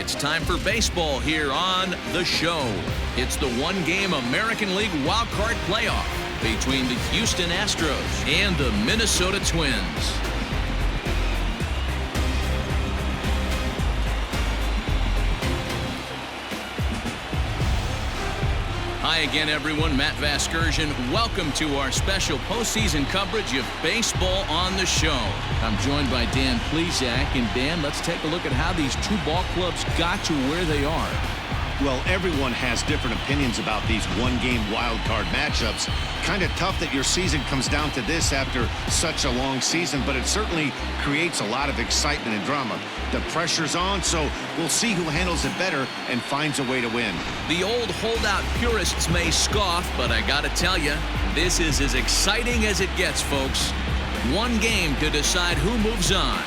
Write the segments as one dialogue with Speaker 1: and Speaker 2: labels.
Speaker 1: It's time for baseball here on The Show. It's the one-game American League wildcard playoff between the Houston Astros and the Minnesota Twins. Hi again, everyone. Matt Vasgersian. Welcome to our special postseason coverage of baseball on The Show. I'm joined by Dan Plesac. And Dan, let's take a look at how these two ball clubs got to where they are.
Speaker 2: Well, everyone has different opinions about these one-game wild card matchups. Kind of tough that your season comes down to this after such a long season, but it certainly creates a lot of excitement and drama. The pressure's on, so we'll see who handles it better and finds a way to win.
Speaker 1: The old holdout purists may scoff, but I gotta tell you, this is as exciting as it gets, folks. One game to decide who moves on.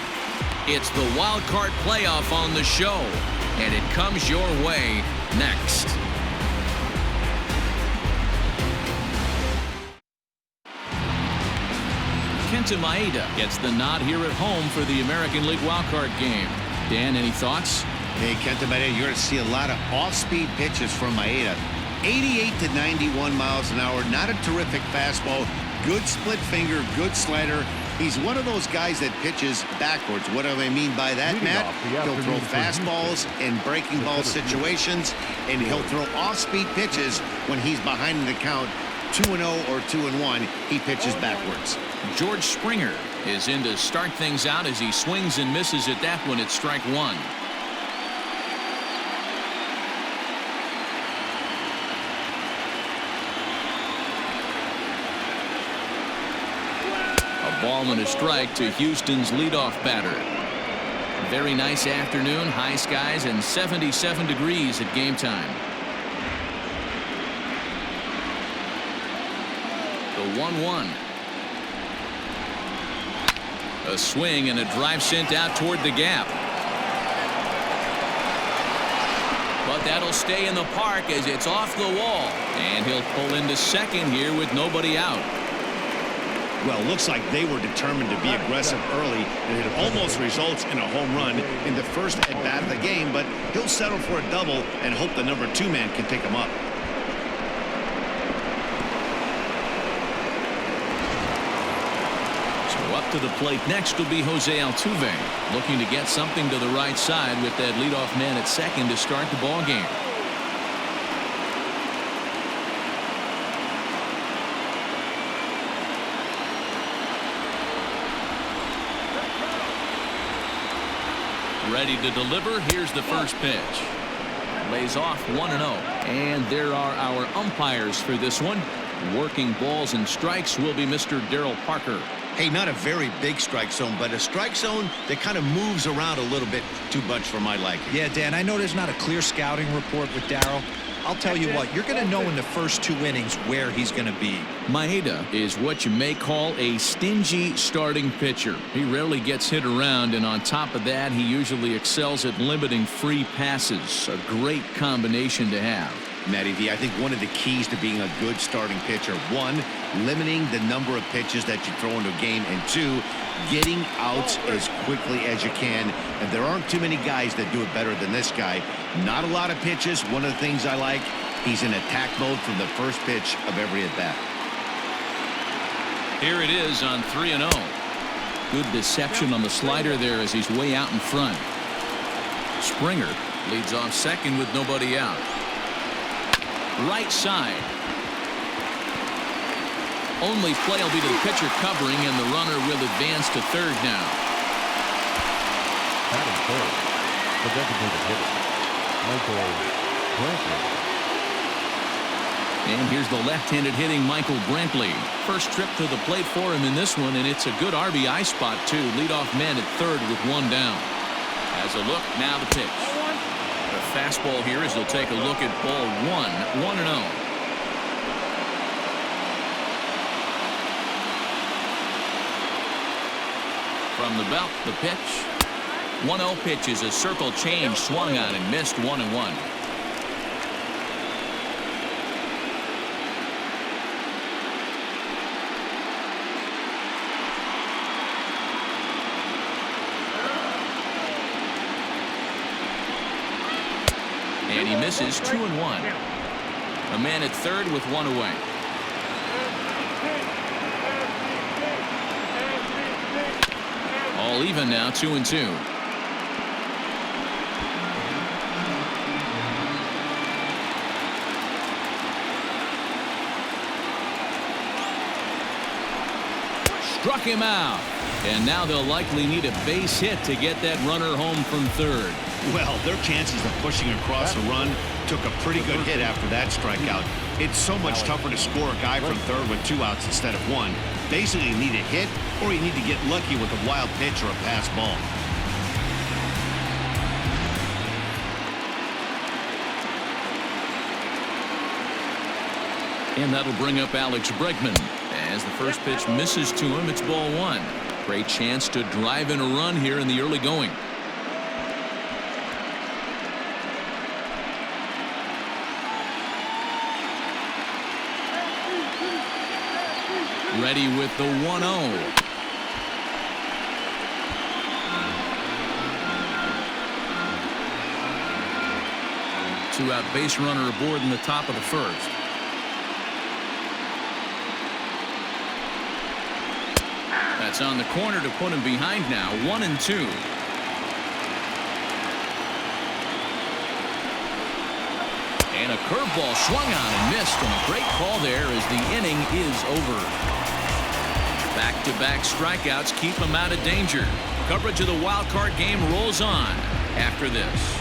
Speaker 1: It's the wild card playoff on The Show, and it comes your way next. Kenta Maeda gets the nod here at home for the American League wildcard game. Dan, any thoughts?
Speaker 2: Hey, Kenta Maeda, you're going to see a lot of off-speed pitches from Maeda. 88 to 91 miles an hour, not a terrific fastball, good split finger, good slider. He's one of those guys that pitches backwards. What do I mean by that, Matt? He'll throw fastballs in breaking ball situations, and he'll throw off-speed pitches when he's behind in the count. 2-0 or 2-1, he pitches backwards.
Speaker 1: George Springer is in to start things out as he swings and misses at that one at strike one. A ball and a strike to Houston's leadoff batter. Very nice afternoon, high skies and 77 degrees at game time. The 1-1. A swing and a drive sent out toward the gap. But that'll stay in the park as it's off the wall. And he'll pull into second here with nobody out.
Speaker 2: Well, looks like they were determined to be aggressive early, and it almost results in a home run in the first at-bat of the game, but he'll settle for a double and hope the number 2 man can pick him up.
Speaker 1: Up to the plate next will be Jose Altuve, looking to get something to the right side with that leadoff man at second to start the ball game. Ready to deliver. Here's the first pitch. Lays off 1-0. And there are our umpires for this one. Working balls and strikes will be Mr. Darryl Parker.
Speaker 2: Hey, not a very big strike zone, but a strike zone that kind of moves around a little bit too much for my liking.
Speaker 3: Yeah, Dan, I know there's not a clear scouting report with Darryl. I'll tell you what, you're going to know in the first 2 innings where he's going to be.
Speaker 1: Maeda is what you may call a stingy starting pitcher. He rarely gets hit around, and on top of that, he usually excels at limiting free passes. A great combination to have.
Speaker 2: Matty V, I think one of the keys to being a good starting pitcher, 1, limiting the number of pitches that you throw into a game, and 2, getting outs as quickly as you can. And there aren't too many guys that do it better than this guy. Not a lot of pitches. One of the things I like, he's in attack mode from the first pitch of every at-bat.
Speaker 1: Here it is on 3-0. Good deception on the slider there as he's way out in front. Springer leads off second with nobody out. Right side. Only play will be to the pitcher covering, and the runner will advance to third now.
Speaker 4: Batting third, the designated hitter, Michael Brantley.
Speaker 1: And here's the left-handed hitting Michael Brantley. First trip to the plate for him in this one, and it's a good RBI spot too. Leadoff man at third with 1 down. As a look, now the pitch. The fastball here as they'll take a look at ball 1, 1-0. From the belt, the pitch. 1-0 pitch is a circle change, swung on and missed 1-1. He misses 2-1. A man at third with one away. All even now, 2-2. Struck him out. And now they'll likely need a base hit to get that runner home from third.
Speaker 2: Well, their chances of pushing across a run took a pretty good hit after that strikeout. It's so much tougher to score a guy from third with 2 outs instead of 1. Basically, you need a hit or you need to get lucky with a wild pitch or a pass ball.
Speaker 1: And that'll bring up Alex Bregman. As the first pitch misses to him, it's ball 1. Great chance to drive in a run here in the early going. Ready with the 1-0. Two-out base runner aboard in the top of the first. That's on the corner to put him behind now. 1-2. And a curveball swung on and missed, and a great call there as the inning is over. Back-to-back strikeouts keep him out of danger. Coverage of the wild card game rolls on after this.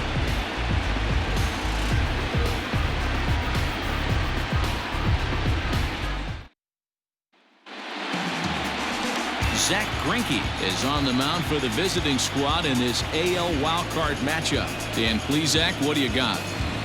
Speaker 1: Zach Greinke is on the mound for the visiting squad in this AL wildcard matchup. Dan Plesac, what do you got?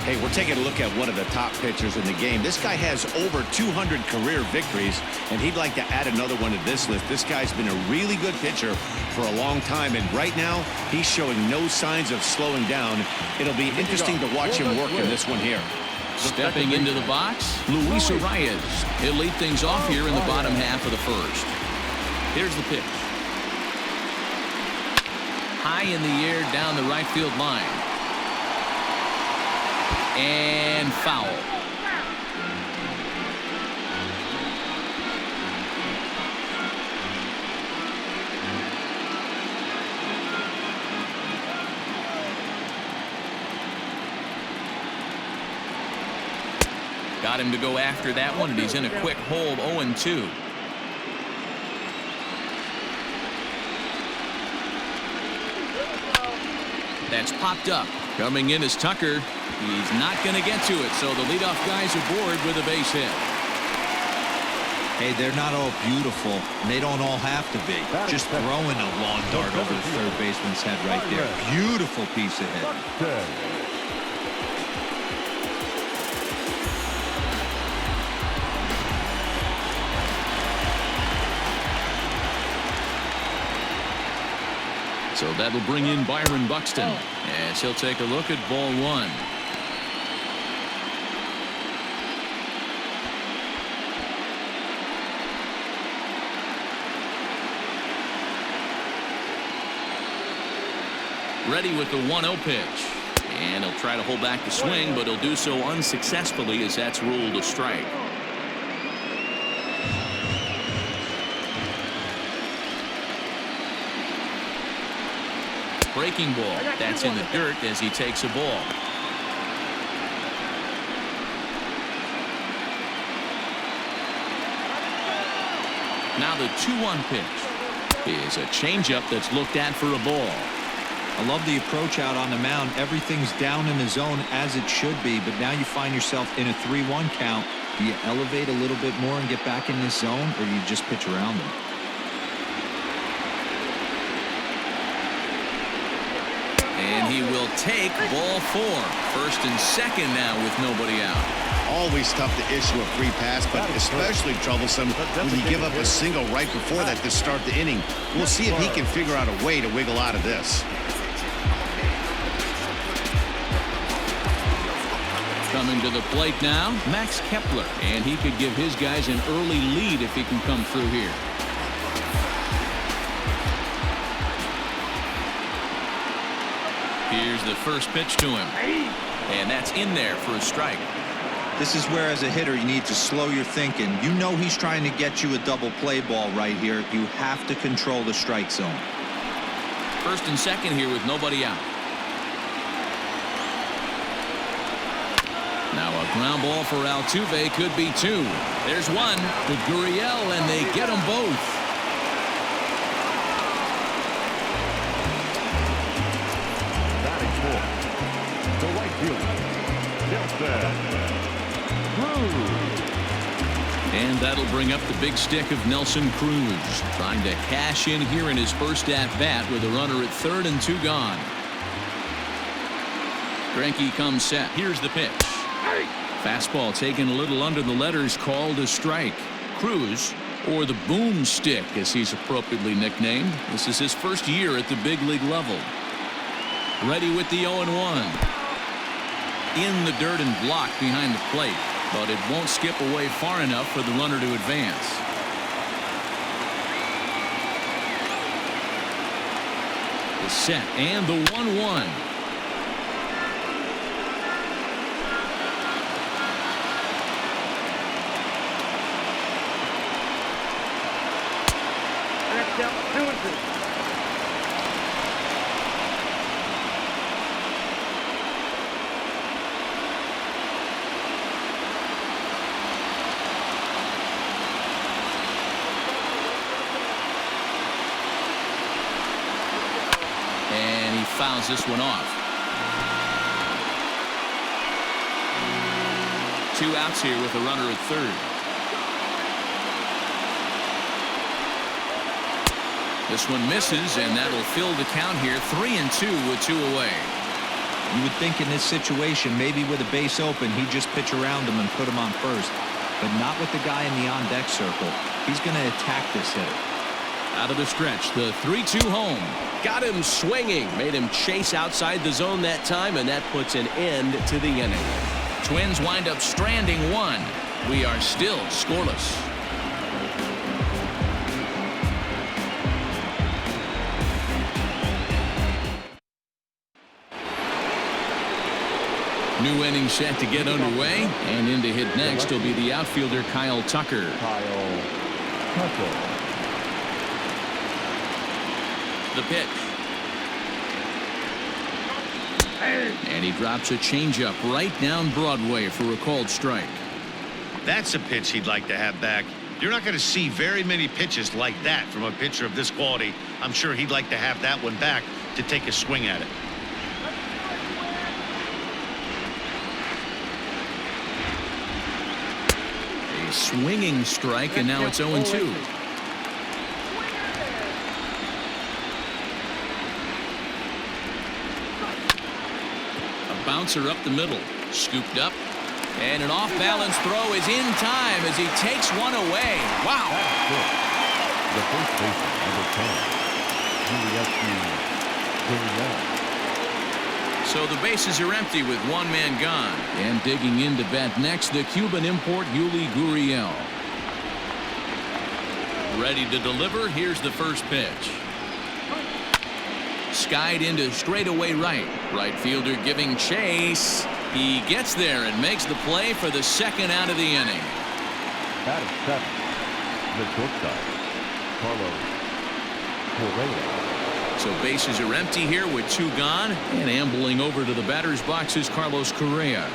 Speaker 2: Hey, we're taking a look at one of the top pitchers in the game. This guy has over 200 career victories, and he'd like to add another one to this list. This guy's been a really good pitcher for a long time, and right now he's showing no signs of slowing down. It'll be interesting to watch him work in this one here.
Speaker 1: Stepping into the box, Luis Arias. He'll lead things off here in the bottom half of the first. Here's the pitch. High in the air down the right field line. And foul. Got him to go after that one, and he's in a quick hold. 0-2. That's popped up. Coming in is Tucker. He's not going to get to it, so the leadoff guy's aboard with a base hit.
Speaker 3: Hey, they're not all beautiful, and they don't all have to be. Just throwing a long dart over the third baseman's head right there. Beautiful piece of hit.
Speaker 1: So that'll bring in Byron Buxton as he'll take a look at ball 1. Ready with the 1-0 pitch. And he'll try to hold back the swing, but he'll do so unsuccessfully as that's ruled a strike. Breaking ball. That's in the dirt as he takes a ball. Now the 2-1 pitch is a changeup that's looked at for a ball.
Speaker 3: I love the approach out on the mound. Everything's down in the zone as it should be, but now you find yourself in a 3-1 count. Do you elevate a little bit more and get back in this zone, or do you just pitch around them?
Speaker 1: And he will take ball 4. First and second now with nobody out.
Speaker 2: Always tough to issue a free pass, but especially troublesome when you give up a single right before that to start the inning. We'll see if he can figure out a way to wiggle out of this.
Speaker 1: Coming to the plate now, Max Kepler, and he could give his guys an early lead if he can come through here. Here's the first pitch to him. And that's in there for a strike.
Speaker 3: This is where, as a hitter, you need to slow your thinking. You know he's trying to get you a double play ball right here. You have to control the strike zone.
Speaker 1: First and second here with nobody out. Now a ground ball for Altuve, could be two. There's one to Gurriel, and they get them both.
Speaker 4: Batting fourth, the right fielder, Nelson Cruz.
Speaker 1: And that'll bring up the big stick of Nelson Cruz, trying to cash in here in his first at-bat with a runner at third and two gone. Greinke comes set. Here's the pitch. Fastball taken a little under the letters, called a strike. Cruz, or the boomstick as he's appropriately nicknamed, this is his first year at the big league level. Ready with the 0-1. In the dirt and blocked behind the plate, but it won't skip away far enough for the runner to advance. The set and the 1-1. And he fouls this one off. 2 outs here with a runner at third. This one misses, and that'll fill the count here. 3-2 with 2 away.
Speaker 3: You would think in this situation, maybe with a base open, he'd just pitch around him and put him on first. But not with the guy in the on-deck circle. He's going to attack this hitter.
Speaker 1: Out of the stretch, the 3-2 home.
Speaker 5: Got him swinging. Made him chase outside the zone that time, and that puts an end to the inning.
Speaker 1: Twins wind up stranding 1. We are still scoreless. New inning set to get underway, and in to hit next will be the outfielder Kyle Tucker. The pitch. And he drops a changeup right down Broadway for a called strike.
Speaker 2: That's a pitch he'd like to have back. You're not going to see very many pitches like that from a pitcher of this quality. I'm sure he'd like to have that one back to take a swing at it.
Speaker 1: A swinging strike, and now it's 0-2. A bouncer up the middle, scooped up, and an off-balance throw is in time as he takes one away. Wow.
Speaker 4: The first baseman, number 10,
Speaker 1: So the bases are empty with one man gone. And digging in to bat next, the Cuban import Yuli Gurriel. Ready to deliver. Here's the first pitch. Skied into straightaway right. Right fielder giving chase. He gets there and makes the play for the second out of the inning.
Speaker 4: Batting 7, the shortstop, Carlos Correa.
Speaker 1: So bases are empty here with 2 gone, and ambling over to the batter's box is Carlos Correa.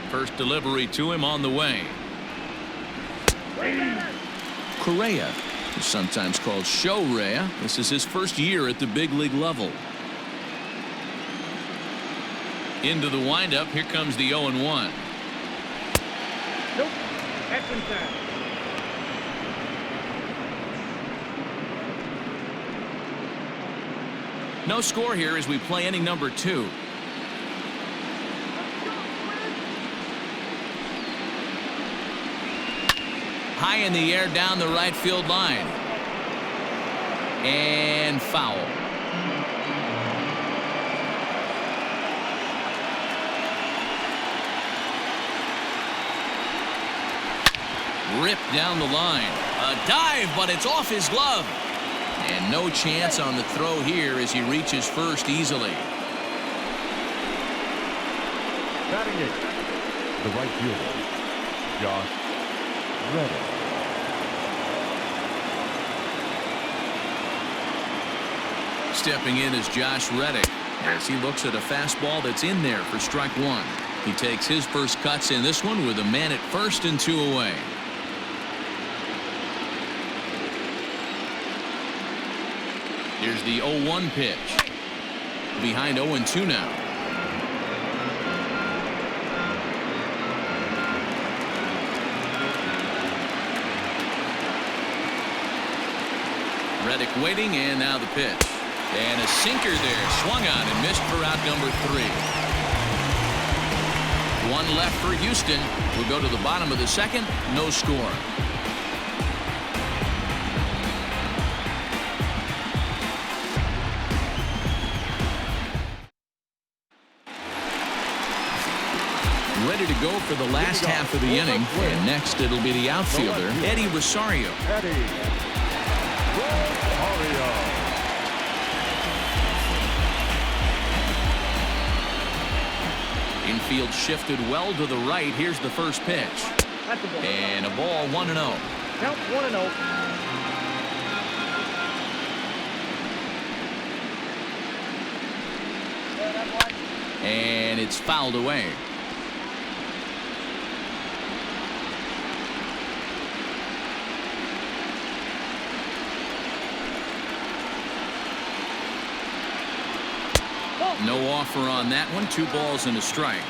Speaker 1: First delivery to him on the way. Correa is sometimes called Show-Rea. This is his first year at the big league level. Into the windup. Here comes the 0-1.
Speaker 6: Nope. That's inside.
Speaker 1: No score here as we play inning number 2. High in the air down the right field line. And foul. ripped down the line. A dive, but it's off his glove. And no chance on the throw here as he reaches first easily.
Speaker 4: Batting it, the right fielder, Josh Reddick.
Speaker 1: Stepping in is Josh Reddick as he looks at a fastball that's in there for strike one. He takes his first cuts in this one with a man at first and 2 away. Here's the 0-1 pitch. Behind 0-2 now. Reddick waiting, and now the pitch. And a sinker there, swung on and missed for out number 3. One left for Houston. We'll go to the bottom of the second. No score. Ready to go for the last half of the inning. And next it'll be the outfielder, Eddie Rosario. Infield shifted well to the right. Here's the first pitch. And a ball 1-0.
Speaker 6: Count 1-0.
Speaker 1: And it's fouled away. No offer on that one. 2 balls and a strike.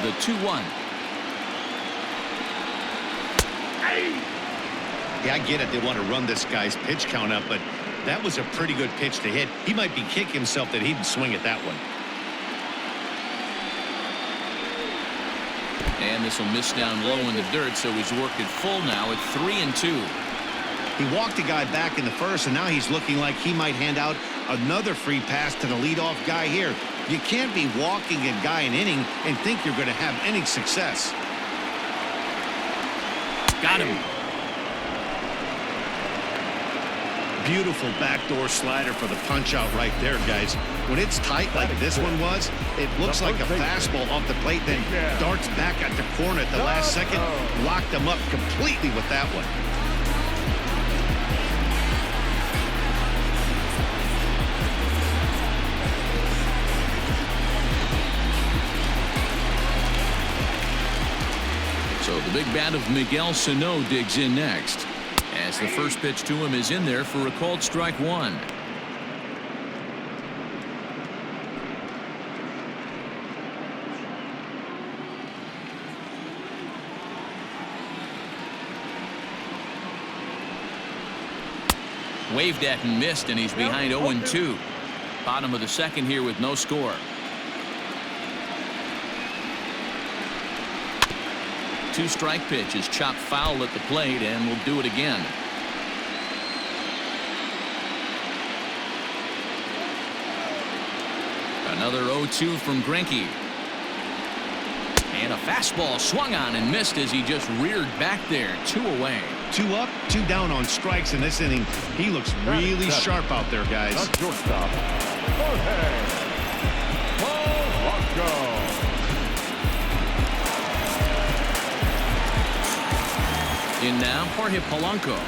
Speaker 1: The 2-1.
Speaker 2: Yeah, I get it. They want to run this guy's pitch count up, but that was a pretty good pitch to hit. He might be kicking himself that he didn't swing at that one.
Speaker 1: And this will miss down low in the dirt, so he's worked it full now at 3-2.
Speaker 2: He walked a guy back in the first, and now he's looking like he might hand out another free pass to the leadoff guy here. You can't be walking a guy an inning and think you're going to have any success.
Speaker 1: Got him.
Speaker 2: Beautiful backdoor slider for the punch out right there, guys. When it's tight like this one was, it looks like a fastball off the plate, then darts back at the corner at the last second. Locked him up completely with that one.
Speaker 1: So the big bat of Miguel Sano digs in next, as the first pitch to him is in there for a called strike one. Waved at and missed, and he's behind 0-2. Bottom of the second here with no score. Two-strike pitch is chopped foul at the plate, and we'll do it again. Another 0-2 from Greinke. And a fastball swung on and missed as he just reared back there. 2 away.
Speaker 2: 2 up, 2 down on strikes in this inning. He looks really sharp out there, guys.
Speaker 4: Not shortstop, Jorge Polanco.
Speaker 1: In now, Jorge Polanco.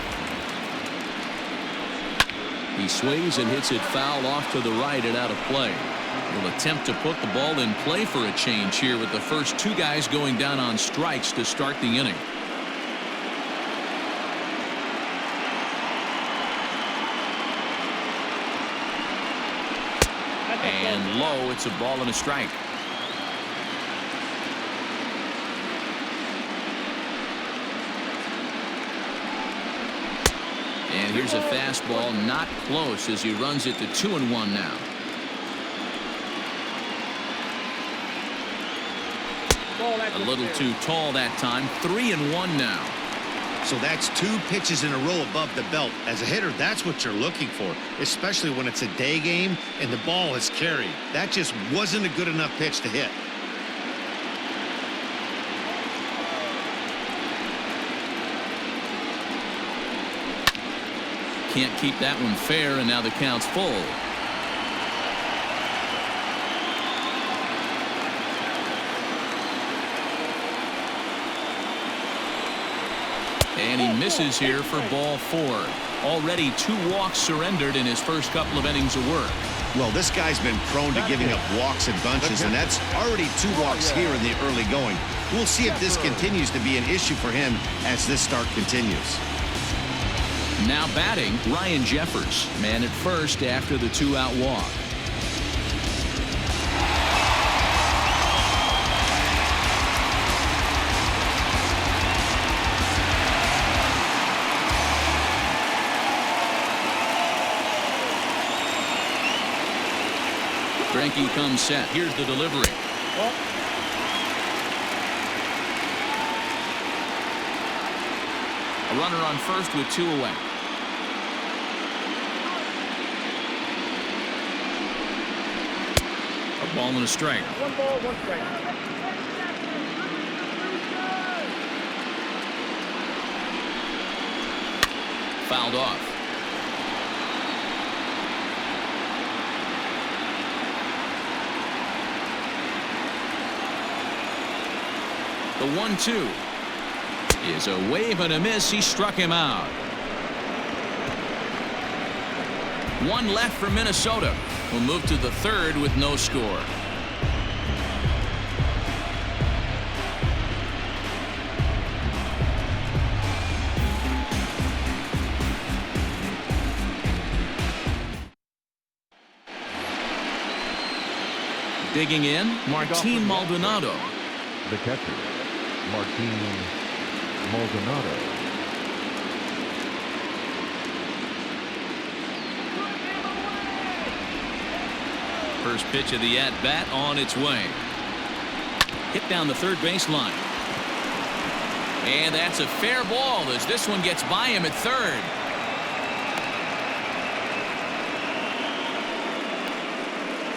Speaker 1: He swings and hits it foul off to the right and out of play. Will attempt to put the ball in play for a change here with the first 2 guys going down on strikes to start the inning. And low, it's a ball and a strike. And here's a fastball not close as he runs it to 2-1 now. A little too tall that time. 3-1 now.
Speaker 2: So that's 2 pitches in a row above the belt. As a hitter, that's what you're looking for, especially when it's a day game and the ball is carried. That just wasn't a good enough pitch to hit.
Speaker 1: Can't keep that one fair, and now the count's full. And he misses here for ball 4. Already 2 walks surrendered in his first couple of innings of work.
Speaker 2: Well, this guy's been prone to giving up walks and bunches, and that's already 2 walks here in the early going. We'll see if this continues to be an issue for him as this start continues.
Speaker 1: Now batting, Ryan Jeffers, man at first after the 2-out walk. Greinke comes set. Here's the delivery. A runner on first with 2 away. A ball and a strike.
Speaker 6: 1 ball, 1 strike.
Speaker 1: Fouled off. The 1-2 is a wave and a miss. He struck him out. 1 left for Minnesota. We'll move to the 3rd with no score. Digging in, Martin Maldonado.
Speaker 4: The catcher, Martin Maldonado.
Speaker 1: First pitch of the at-bat on its way. Hit down the 3rd baseline. And that's a fair ball as this one gets by him at 3rd.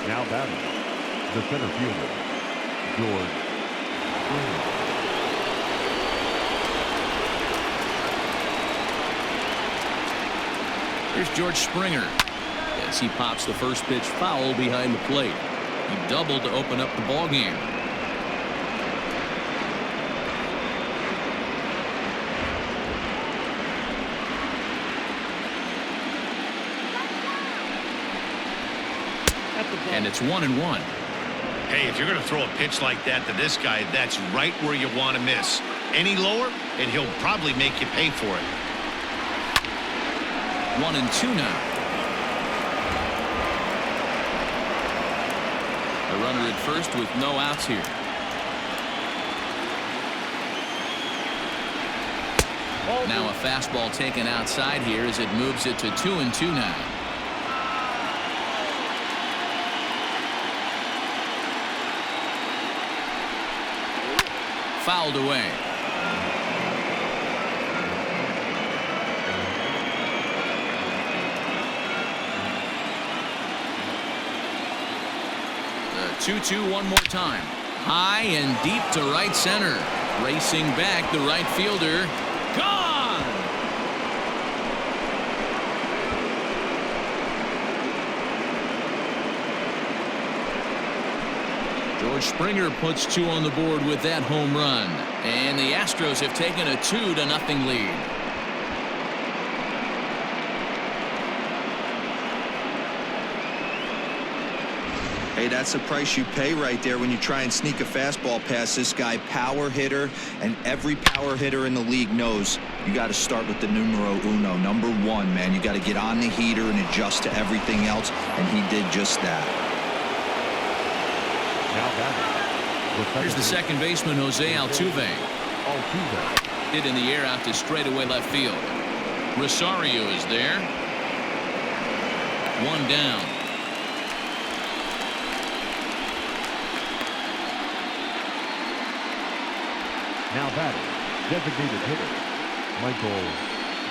Speaker 4: Now batting, the center fielder, George Springer.
Speaker 1: Here's George Springer as he pops the first pitch foul behind the plate. He doubled to open up the ball game. And it's 1-1.
Speaker 2: Hey, if you're going to throw a pitch like that to this guy, that's right where you want to miss. Any lower, and he'll probably make you pay for it.
Speaker 1: 1-2 now. A runner at first with no outs here. Now a fastball taken outside here as it moves it to 2-2 now. Fouled away. The 2-2 one more time. High and deep to right center. Racing back the right fielder. Gone! George Springer puts 2 on the board with that home run. And the Astros have taken a 2-0 lead.
Speaker 3: Hey, that's the price you pay right there when you try and sneak a fastball past this guy. Power hitter, and every power hitter in the league knows you got to start with the numero uno, number 1, man. You got to get on the heater and adjust to everything else, and he did just that.
Speaker 1: Here's the second baseman, Jose Altuve. Hit in the air out to straightaway left field. Rosario is there. 1 down.
Speaker 4: Now batting, designated hitter, Michael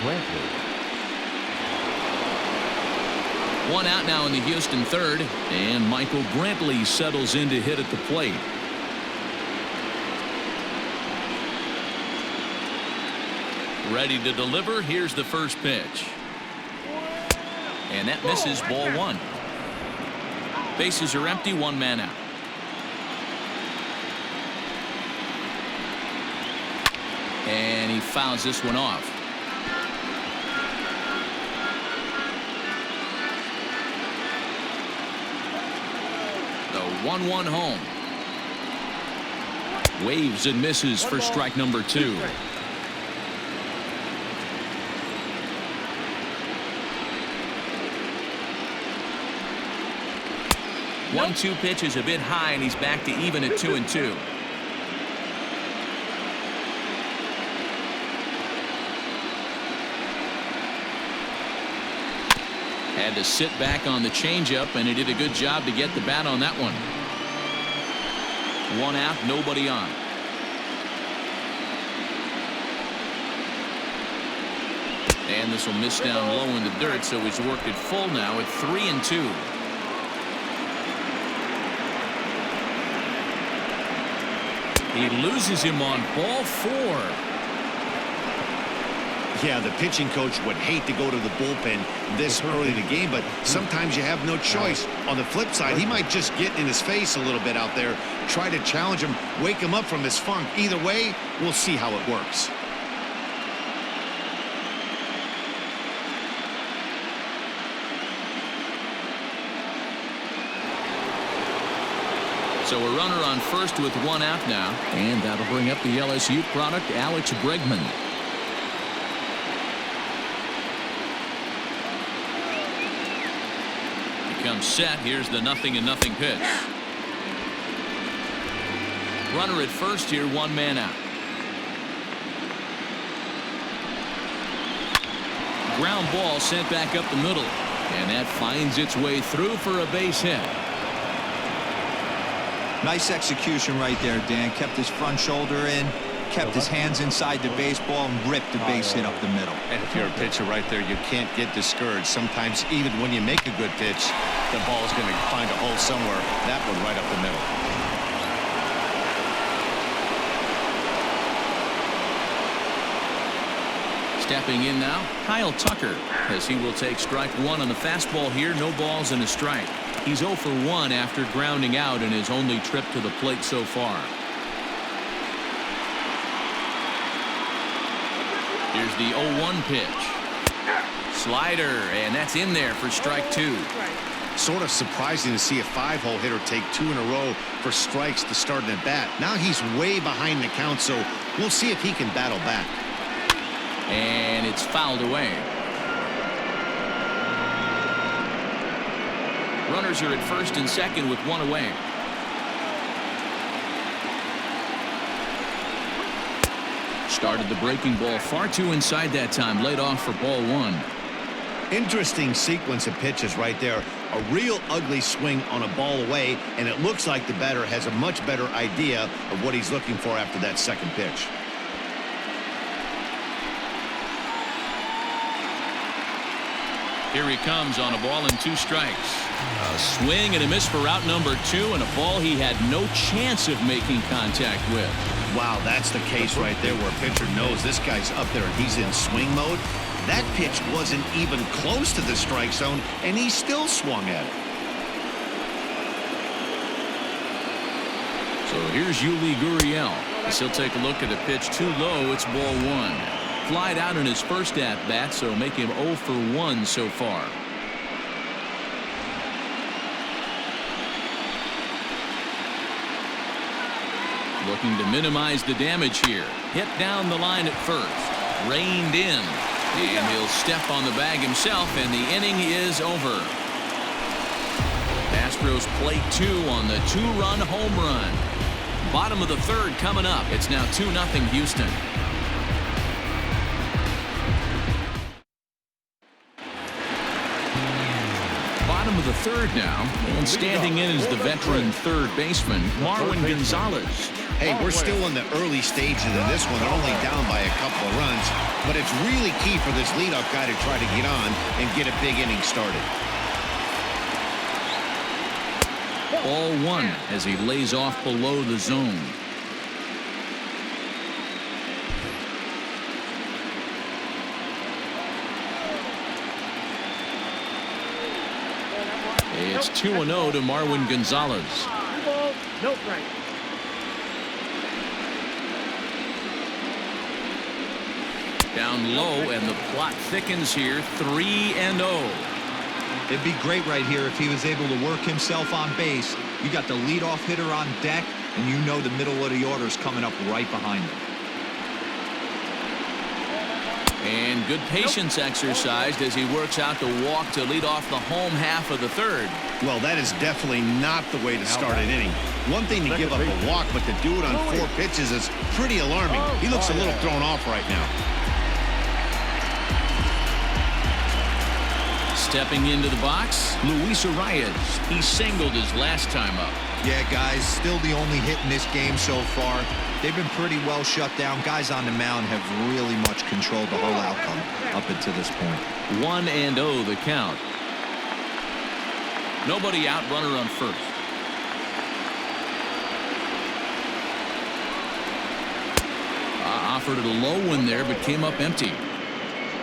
Speaker 4: Brantley.
Speaker 1: One out now in the Houston third, and Michael Brantley settles in to hit at the plate. Ready to deliver. Here's the first pitch. And that misses, ball one. Bases are empty, one man out. And he fouls this one off. The 1-1 home. Waves and misses for strike number 2. 1-2 pitch is a bit high, and he's back to even at 2-2. Had to sit back on the changeup, and he did a good job to get the bat on that one. One out, nobody on. And this will miss down low in the dirt, so he's worked it full now at 3-2. He loses him on ball 4.
Speaker 2: Yeah, the pitching coach would hate to go to the bullpen this early in the game, but sometimes you have no choice. On the flip side, he might just get in his face a little bit out there, try to challenge him, wake him up from his funk. Either way, we'll see how it works.
Speaker 1: So a runner on first with one out now, and that'll bring up the LSU product, Alex Bregman. He comes set. Here's the 0-0 pitch. Runner at first here, one man out. Ground ball sent back up the middle, and that finds its way through for a base hit.
Speaker 3: Nice execution right there, Dan. Kept his front shoulder in, kept his hands inside the baseball, and ripped the base hit up the middle.
Speaker 2: And if you're a pitcher right there, you can't get discouraged. Sometimes even when you make a good pitch, the ball is going to find a hole somewhere. That one right up the middle.
Speaker 1: Stepping in now, Kyle Tucker, as he will take strike 1 on the fastball here. No balls and a strike. He's 0 for 1 after grounding out in his only trip to the plate so far. Here's the 0-1 pitch. Slider, and that's in there for strike 2.
Speaker 2: Sort of surprising to see a 5-hole hitter take 2 in a row for strikes to start an at-bat. Now he's way behind the count, so we'll see if he can battle back.
Speaker 1: And it's fouled away. Runners are at first and second with one away. Started the breaking ball far too inside that time. Laid off for ball 1.
Speaker 2: Interesting sequence of pitches right there. A real ugly swing on a ball away, and it looks like the batter has a much better idea of what he's looking for after that second pitch.
Speaker 1: Here he comes on a ball and 2 strikes. A swing and a miss for out number 2, and a ball he had no chance of making contact with.
Speaker 2: Wow, that's the case right there where a pitcher knows this guy's up there and he's in swing mode. That pitch wasn't even close to the strike zone, and he still swung at it.
Speaker 1: So here's Yuli Gurriel. As he'll take a look at a pitch too low. It's ball 1. Flied out in his first at-bat, so make him 0 for 1 so far. Looking to minimize the damage here. Hit down the line at first. Reined in. And he'll step on the bag himself, and the inning is over. Astros plate 2 on the 2-run home run. Bottom of the third coming up. It's now 2-0 Houston. Bottom of the third now, and standing in is the veteran third baseman, Marwin Gonzalez.
Speaker 2: Hey, we're still in the early stages of this one, only down by a couple of runs, but it's really key for this leadoff guy to try to get on and get a big inning started.
Speaker 1: Ball one as he lays off below the zone. It's 2-0 to Marwin Gonzalez.
Speaker 6: No strike.
Speaker 1: Down low, and the plot thickens here. 3-0.
Speaker 3: It'd be great right here if he was able to work himself on base. You got the leadoff hitter on deck, and you know the middle of the order is coming up right behind him.
Speaker 1: And good patience exercised as he works out the walk to lead off the home half of the third.
Speaker 2: Well, that is definitely not the way to start an inning. One thing to give up a walk, but to do it on 4 pitches is pretty alarming. He looks a little thrown off right now.
Speaker 1: Stepping into the box, Luis Arias. He singled his last time up.
Speaker 3: Yeah, guys, still the only hit in this game so far. They've been pretty well shut down. Guys on the mound have really much controlled the whole outcome up until this point.
Speaker 1: 1-0 the count. Nobody out, runner on first. Offered it a low one there, but came up empty.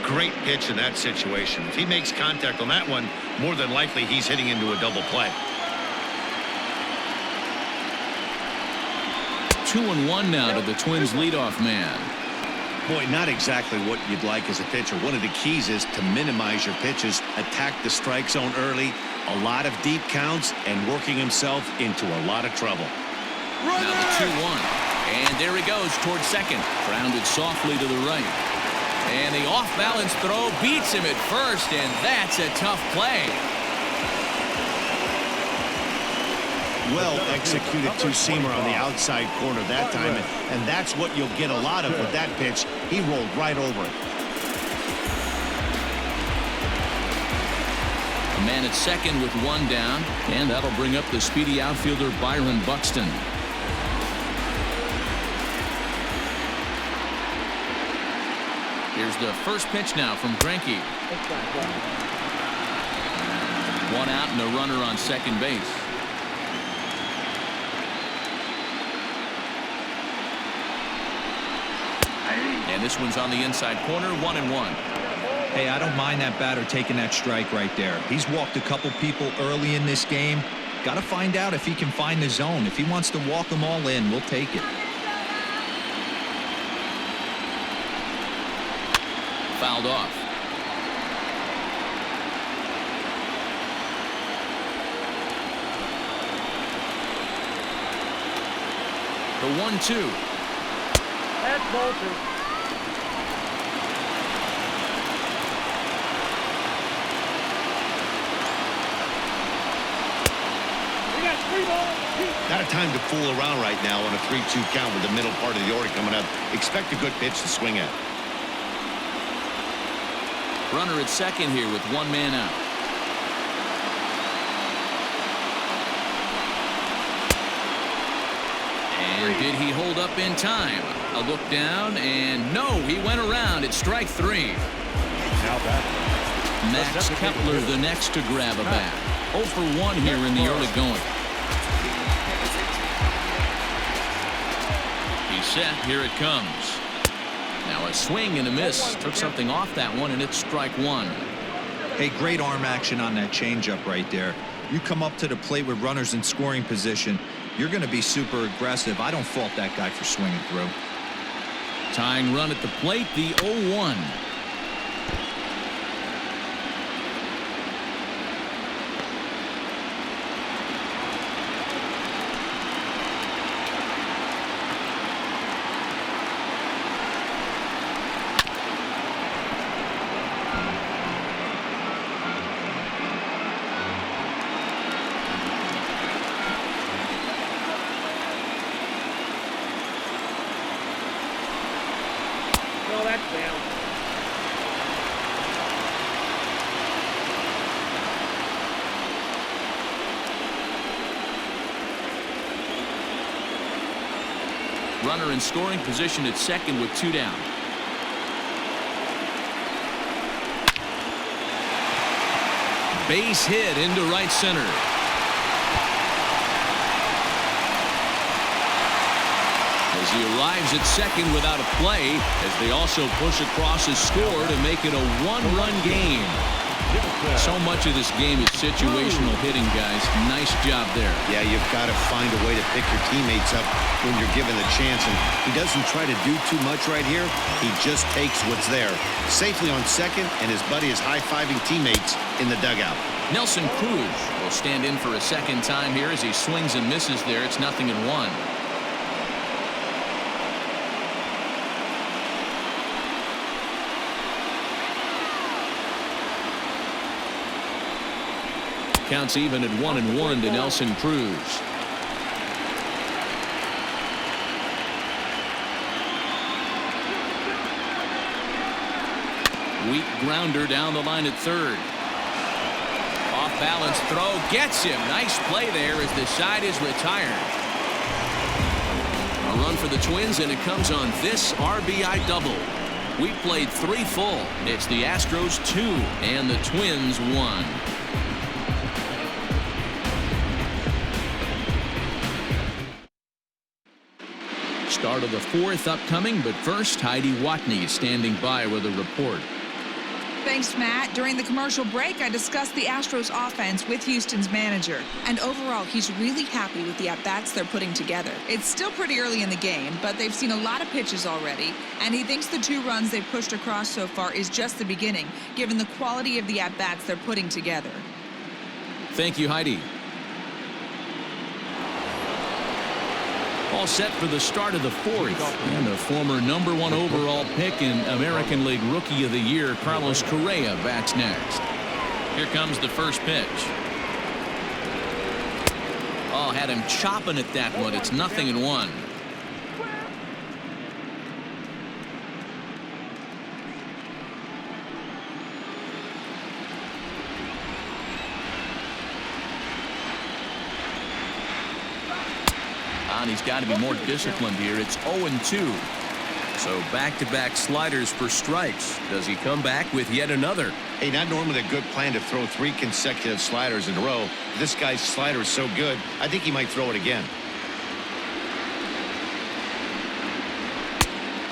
Speaker 2: Great pitch in that situation. If he makes contact on that one, more than likely he's hitting into a double play.
Speaker 1: 2-1 now to the Twins leadoff man.
Speaker 2: Boy, not exactly what you'd like as a pitcher. One of the keys is to minimize your pitches, attack the strike zone early, a lot of deep counts, and working himself into a lot of trouble.
Speaker 1: Now the 2-1. And there he goes towards second. Grounded softly to the right. And the off-balance throw beats him at first, and that's a tough play.
Speaker 2: Well executed two-seamer on the outside corner that time, and that's what you'll get a lot of with that pitch. He rolled right over it.
Speaker 1: A man at second with one down, and that'll bring up the speedy outfielder Byron Buxton. Here's the first pitch now from Greinke. One out and a runner on second base. And this one's on the inside corner, 1-1.
Speaker 3: Hey, I don't mind that batter taking that strike right there. He's walked a couple people early in this game. Got to find out if he can find the zone. If he wants to walk them all in, we'll take it.
Speaker 1: Fouled off. The 1-2.
Speaker 6: That's Bolton.
Speaker 2: Not a time to fool around right now on a 3-2 count with the middle part of the order coming up. Expect a good pitch to swing at.
Speaker 1: Runner at second here with one man out. And did he hold up in time? A look down, and no, he went around. It's strike 3.
Speaker 4: Now that
Speaker 1: Max Kepler the next to grab a bat. 0 for 1 here in the early going. He's set. Here it comes. Now a swing and a miss. Took something off that one, and it's strike 1.
Speaker 3: Hey, great arm action on that changeup right there. You come up to the plate with runners in scoring position, you're going to be super aggressive. I don't fault that guy for swinging through.
Speaker 1: Tying run at the plate, the 0-1.
Speaker 6: No, that's down.
Speaker 1: Runner in scoring position at second with 2 down. Base hit into right center. As he arrives at second without a play, as they also push across his score to make it a 1-run game. So much of this game is situational hitting, guys. Nice job there.
Speaker 2: Yeah, you've got to find a way to pick your teammates up when you're given the chance, and he doesn't try to do too much right here. He just takes what's there. Safely on second, and his buddy is high-fiving teammates in the dugout.
Speaker 1: Nelson Cruz will stand in for a second time here as he swings and misses there. It's 0-1. Counts even at 1-1 to Nelson Cruz. Weak grounder down the line at third. Off balance throw gets him. Nice play there as the side is retired. A run for the Twins, and it comes on this RBI double. We played 3 full. It's the Astros 2 and the Twins 1. Start of the 4th upcoming, but first Heidi Watney standing by with a report.
Speaker 7: Thanks, Matt. During the commercial break, I discussed the Astros offense with Houston's manager. And overall, he's really happy with the at-bats they're putting together. It's still pretty early in the game, but they've seen a lot of pitches already. And he thinks the 2 runs they've pushed across so far is just the beginning, given the quality of the at-bats they're putting together.
Speaker 1: Thank you, Heidi. All set for the start of the 4th. And the former #1 overall pick and American League Rookie of the Year, Carlos Correa, bats next. Here comes the first pitch. Oh, had him chopping at that one. It's 0-1. He's got to be more disciplined here. It's 0-2. So back-to-back sliders for strikes. Does he come back with yet another?
Speaker 2: Hey, not normally a good plan to throw 3 consecutive sliders in a row. This guy's slider is so good, I think he might throw it again.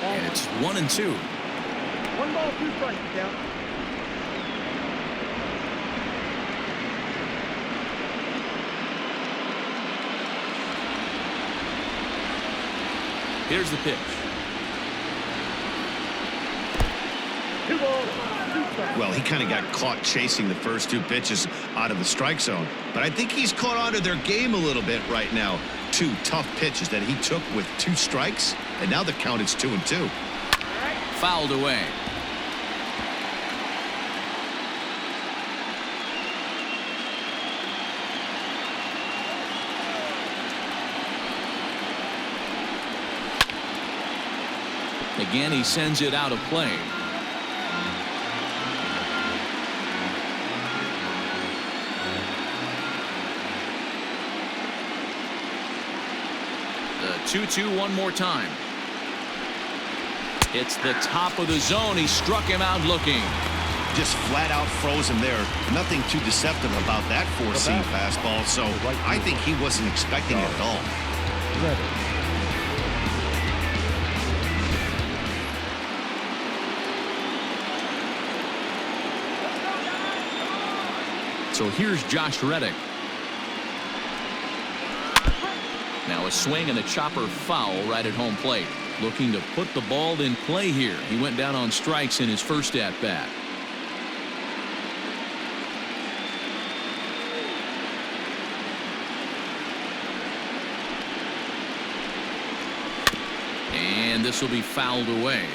Speaker 1: And it's 1-2.
Speaker 6: 1 ball, 2 strikes, count.
Speaker 1: Here's the pitch.
Speaker 6: 2 balls, 2 strikes.
Speaker 2: Well, he kind of got caught chasing the first 2 pitches out of the strike zone. But I think he's caught on to their game a little bit right now. 2 tough pitches that he took with 2 strikes, and now the count is 2-2.
Speaker 1: Fouled away. Again, he sends it out of play. The 2-2 one more time. It's the top of the zone. He struck him out looking.
Speaker 2: Just flat out froze him there. Nothing too deceptive about that 4-seam fastball, so I think he wasn't expecting it at all.
Speaker 1: So here's Josh Reddick. Now a swing and a chopper foul right at home plate. Looking to put the ball in play here. He went down on strikes in his first at bat. And this will be fouled away.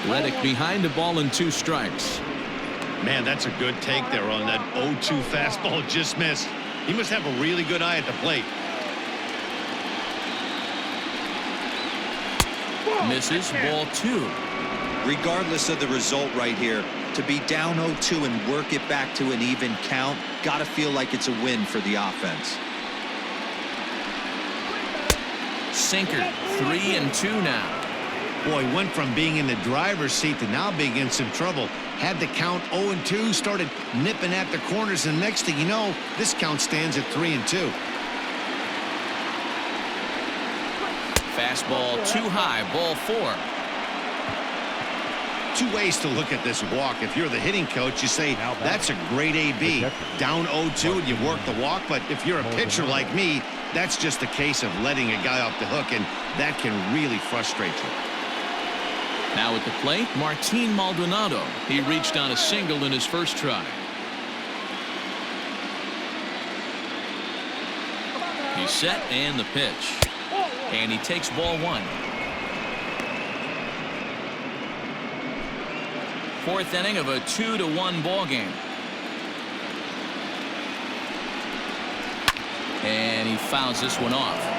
Speaker 1: Reddick behind the ball and 2 strikes.
Speaker 2: Man, that's a good take there on that 0-2 fastball just missed. He must have a really good eye at the plate.
Speaker 1: Misses, ball 2.
Speaker 3: regardless of the result right here, to be down 0-2 and work it back to an even count, got to feel like it's a win for the offense.
Speaker 1: Sinker, 3-2 now.
Speaker 2: Boy, went from being in the driver's seat to now being in some trouble. Had the count 0-2, started nipping at the corners, and next thing you know, this count stands at 3-2.
Speaker 1: Fastball too high, ball 4.
Speaker 2: Two ways to look at this walk. If you're the hitting coach, you say, that's a great AB. Down 0-2 and you work the walk, but if you're a pitcher like me, that's just a case of letting a guy off the hook, and that can really frustrate you.
Speaker 1: Now at the plate, Martin Maldonado. He reached on a single in his first try. He's set and the pitch. And he takes ball 1. Fourth inning of a 2-1 ball game. And he fouls this one off.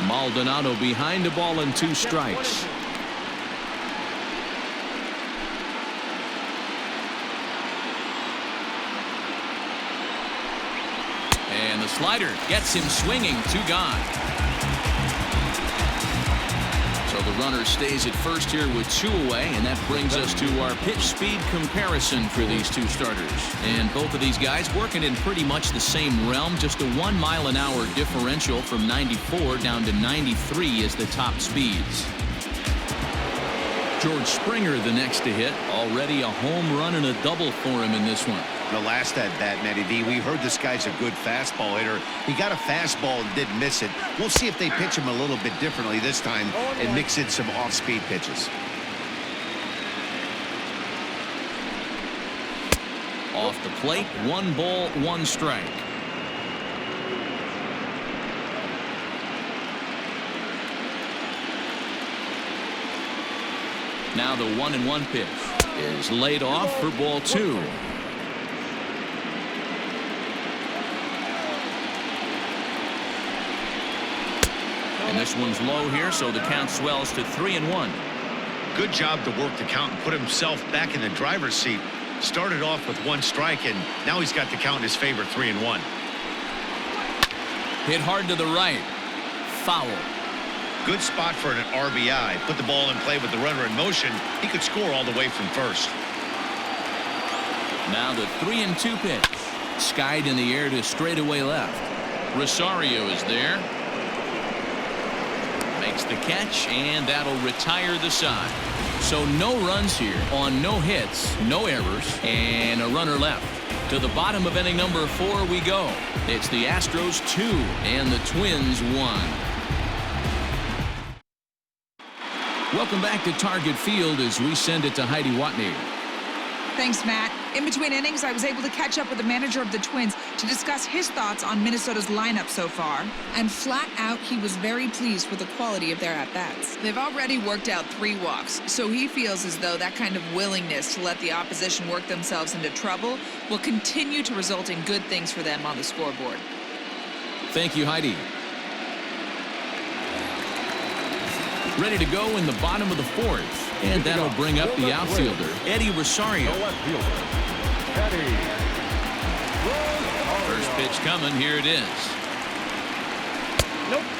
Speaker 1: Maldonado behind the ball and 2 strikes. And the slider gets him swinging, 2 gone. So the runner stays at first here with 2 away, and that brings us to our pitch speed comparison for these 2 starters. And both of these guys working in pretty much the same realm, just a 1 mile-an-hour differential from 94 down to 93 is the top speeds. George Springer the next to hit, already a home run and a double for him in this one.
Speaker 2: The last at bat, Matty V, we heard this guy's a good fastball hitter. He got a fastball and didn't miss it. We'll see if they pitch him a little bit differently this time and mix in some off-speed pitches.
Speaker 1: Off the plate, 1 ball, 1 strike. Now the 1-1 pitch is laid off for ball 2. And this one's low here, so the count swells to 3-1.
Speaker 2: Good job to work the count and put himself back in the driver's seat. Started off with 1 strike, and now he's got the count in his favor, 3-1.
Speaker 1: Hit hard to the right. Foul.
Speaker 2: Good spot for an RBI. Put the ball in play with the runner in motion. He could score all the way from first.
Speaker 1: Now the 3-2 pitch. Skied in the air to straightaway left. Rosario is there. Makes the catch, and that'll retire the side. So no runs here on no hits, no errors, and a runner left. To the bottom of inning number 4 we go. It's the Astros 2 and the Twins 1. Welcome back to Target Field as we send it to Heidi Watney.
Speaker 7: Thanks, Matt. In between innings, I was able to catch up with the manager of the Twins to discuss his thoughts on Minnesota's lineup so far. And flat out, he was very pleased with the quality of their at-bats. They've already worked out 3 walks, so he feels as though that kind of willingness to let the opposition work themselves into trouble will continue to result in good things for them on the scoreboard.
Speaker 1: Thank you, Heidi. Ready to go in the bottom of the 4th. And that'll bring up the outfielder, Eddie Rosario. First pitch coming. Here it is.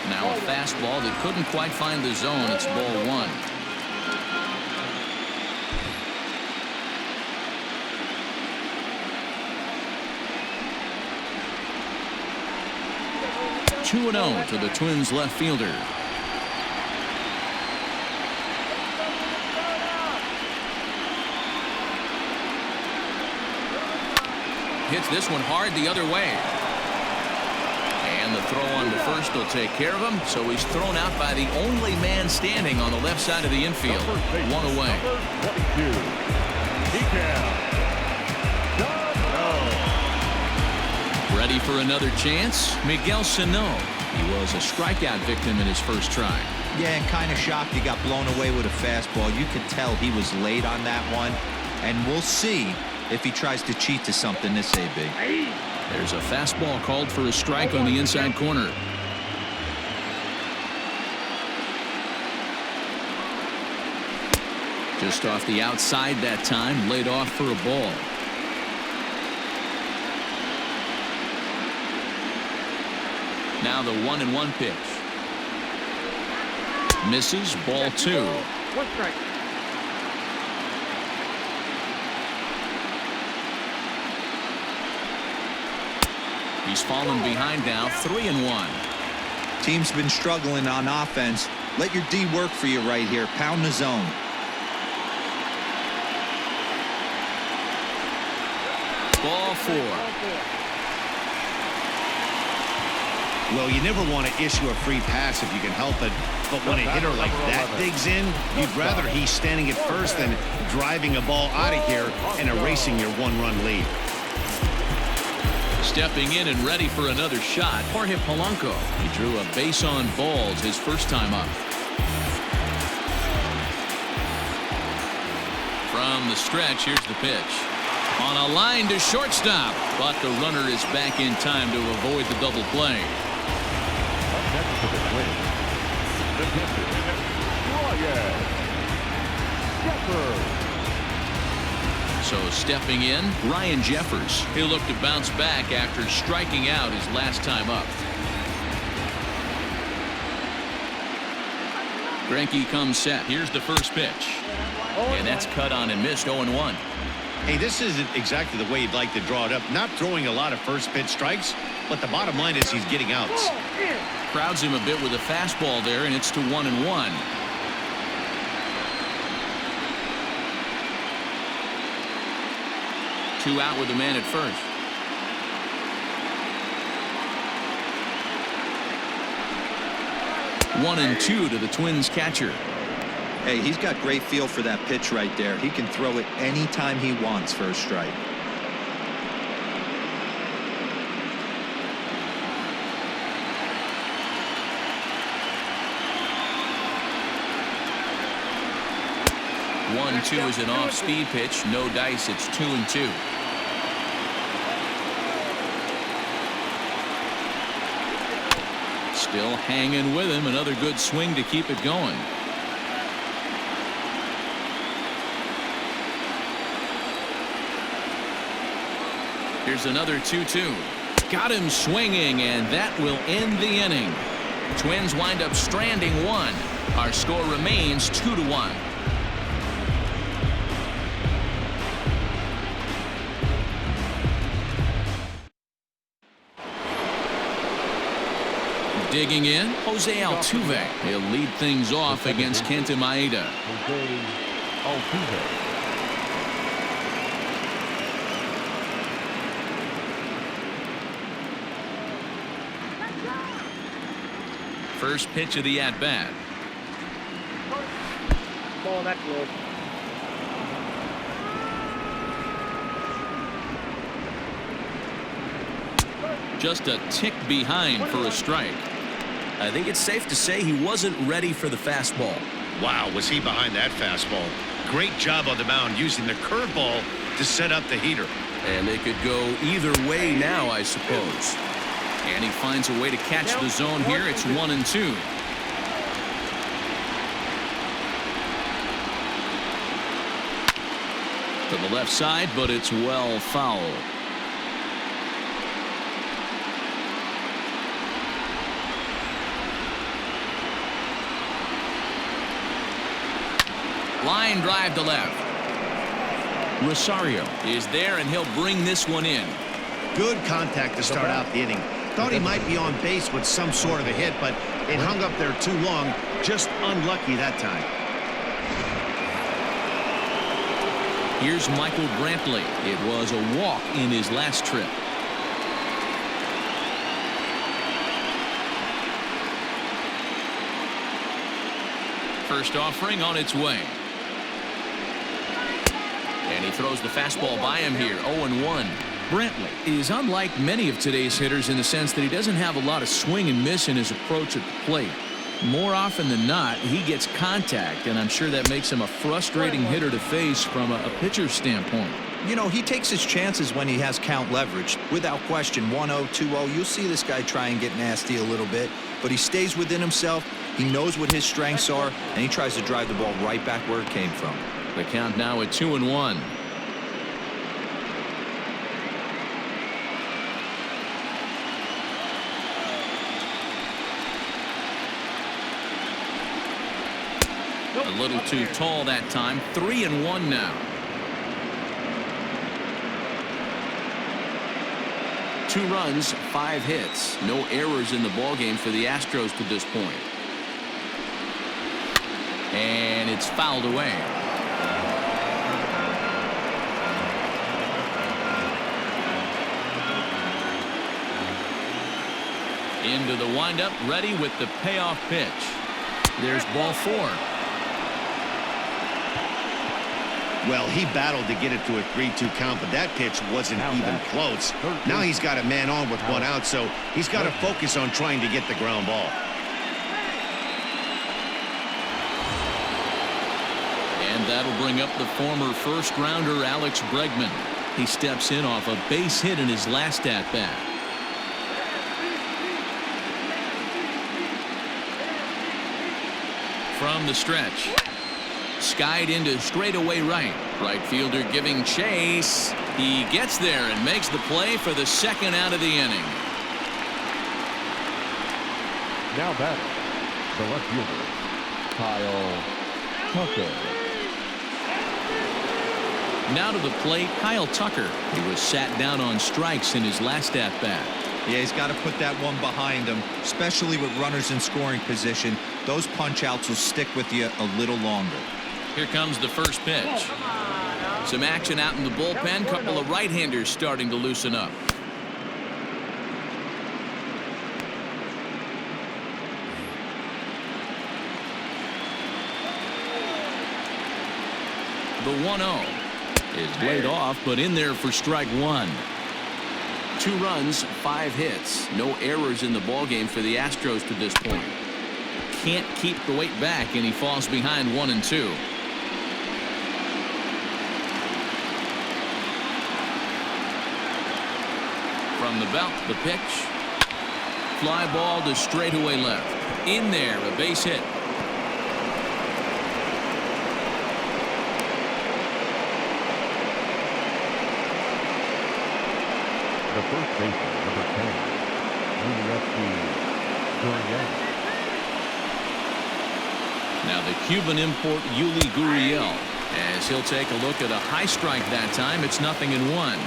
Speaker 1: Now a fastball that couldn't quite find the zone. It's ball 1. (2-0) to the Twins left fielder. Hits this one hard the other way. And the throw on to first will take care of him. So he's thrown out by the only man standing on the left side of the infield. 1 away. Ready for another chance? Miguel Sano. He was a strikeout victim in his first try.
Speaker 3: Yeah, and kind of shocked he got blown away with a fastball. You could tell he was late on that one. And we'll see if he tries to cheat to something this AB.
Speaker 1: There's a fastball called for a strike on the inside corner. Just off the outside that time, laid off for a ball. Now the 1-1 pitch. Misses, ball 2.
Speaker 6: One strike.
Speaker 1: He's fallen behind now, 3-1.
Speaker 3: Team's been struggling on offense. Let your D work for you right here. Pound the zone.
Speaker 1: Ball 4.
Speaker 2: Well, you never want to issue a free pass if you can help it, but when a hitter like that digs in, you'd rather he's standing at first than driving a ball out of here and erasing your one-run lead.
Speaker 1: Stepping in and ready for another shot, Jorge Polanco. He drew a base on balls his first time up. From the stretch, here's the pitch. On a line to shortstop, but the runner is back in time to avoid the double play. So stepping in, Ryan Jeffers. He'll look to bounce back after striking out his last time up. Greinke comes set. Here's the first pitch. And that's cut on and missed, 0-1.
Speaker 2: Hey, this isn't exactly the way you'd like to draw it up. Not throwing a lot of first pitch strikes, but the bottom line is he's getting outs.
Speaker 1: Crowds him a bit with a fastball there, and it's to 1-1. Two out with the man at first. One and two to the Twins catcher.
Speaker 3: Hey, he's got great feel for that pitch right there. He can throw it anytime he wants for a strike.
Speaker 1: One, 2 is an off-speed pitch. No dice. It's 2-2. Still hanging with him. Another good swing to keep it going. Here's another 2-2. Got him swinging, and that will end the inning. Twins wind up stranding one. Our score remains 2-1. Digging in, Jose Altuve. He'll lead things off against Kenta Maeda.
Speaker 4: Jose Altuve.
Speaker 1: First pitch of the at-bat.
Speaker 6: Ball that close.
Speaker 1: Just a tick behind for a strike.
Speaker 5: I think it's safe to say he wasn't ready for the fastball.
Speaker 2: Wow, was he behind that fastball. Great job on the mound using the curveball to set up the heater.
Speaker 5: And it could go either way now, I suppose.
Speaker 1: And he finds a way to catch the zone here. It's 1-2. To the left side, but it's well foul. Line drive to left. Rosario is there, and he'll bring this one in.
Speaker 2: Good contact to start out the inning. Thought he might be on base with some sort of a hit, but it hung up there too long. Just unlucky that time.
Speaker 1: Here's Michael Brantley. It was a walk in his last trip. First offering on its way. And he throws the fastball by him here. 0-1. Brantley is unlike many of today's hitters in the sense that he doesn't have a lot of swing and miss in his approach at the plate. More often than not, he gets contact, and I'm sure that makes him a frustrating hitter to face from a pitcher's standpoint.
Speaker 3: You know, he takes his chances when he has count leverage. Without question, 1-0, 2-0, you'll see this guy try and get nasty a little bit, but he stays within himself. He knows what his strengths are, and he tries to drive the ball right back where it came from.
Speaker 1: The count now at 2-1. A little too tall that time. 3-1 now. 2 runs, 5 hits. No errors in the ballgame for the Astros to this point. And it's fouled away. Into the windup, ready with the payoff pitch. There's ball 4.
Speaker 2: Well, he battled to get it to a 3-2 count, but that pitch wasn't even close. Now he's got a man on with 1 out, so he's got to focus on trying to get the ground ball.
Speaker 1: And that'll bring up the former first-rounder Alex Bregman. He steps in off a base hit in his last at-bat. From the stretch. Skied into straightaway right. Right fielder giving chase. He gets there and makes the play for the 2nd out of the inning.
Speaker 4: Now batting, the left fielder, Kyle Tucker.
Speaker 1: Now to the plate, Kyle Tucker. He was sat down on strikes in his last at-bat.
Speaker 3: Yeah, he's got to put that one behind him, especially with runners in scoring position. Those punch-outs will stick with you a little longer.
Speaker 1: Here comes the first pitch. Some action out in the bullpen. Couple of right-handers starting to loosen up. The 1-0 is laid off, but in there for strike 1. 2 runs, 5 hits. No errors in the ballgame for the Astros to this point. Can't keep the weight back, and he falls behind 1-2. From the belt, the pitch. Fly ball to straightaway left. In there, a base hit.
Speaker 4: The first baseman, number 10, moving up to Gurriel.
Speaker 1: Now the Cuban import Yuli Gurriel, as he'll take a look at a high strike that time. It's 0-1.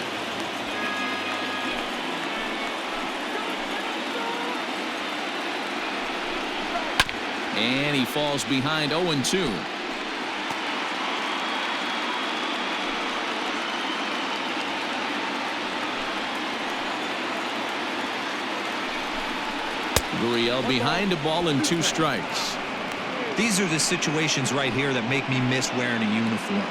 Speaker 1: And he falls behind 0-2. Gurriel behind a ball and 2 strikes.
Speaker 3: These are the situations right here that make me miss wearing a uniform.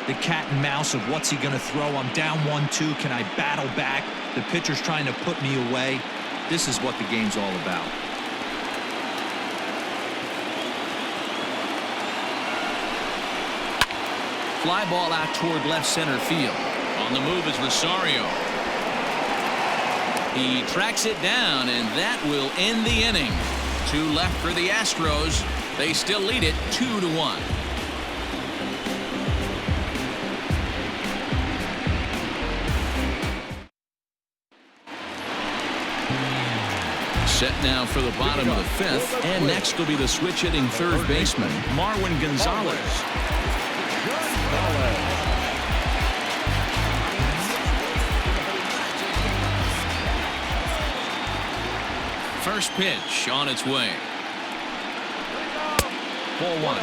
Speaker 3: The cat and mouse of what's he going to throw. I'm down 1-2. Can I battle back? The pitcher's trying to put me away. This is what the game's all about.
Speaker 1: Fly ball out toward left center field. On the move is Rosario. He tracks it down, and that will end the inning. 2 left for the Astros. They still lead it 2-1. Set now for the bottom of the 5th, and next will be the switch-hitting third baseman, Marwin Gonzalez. First pitch on its way. Ball 1.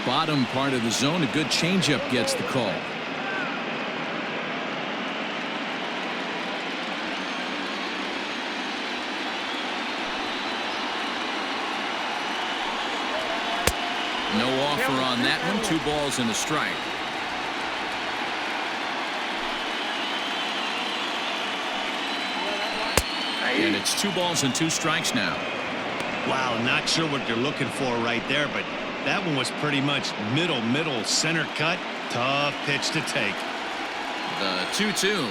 Speaker 1: Bottom part of the zone, a good changeup gets the call. No offer on that one. 2 balls and a strike. And it's 2 balls and 2 strikes now.
Speaker 2: Wow, not sure what you're looking for right there, but that one was pretty much middle, center cut. Tough pitch to take.
Speaker 1: The 2-2.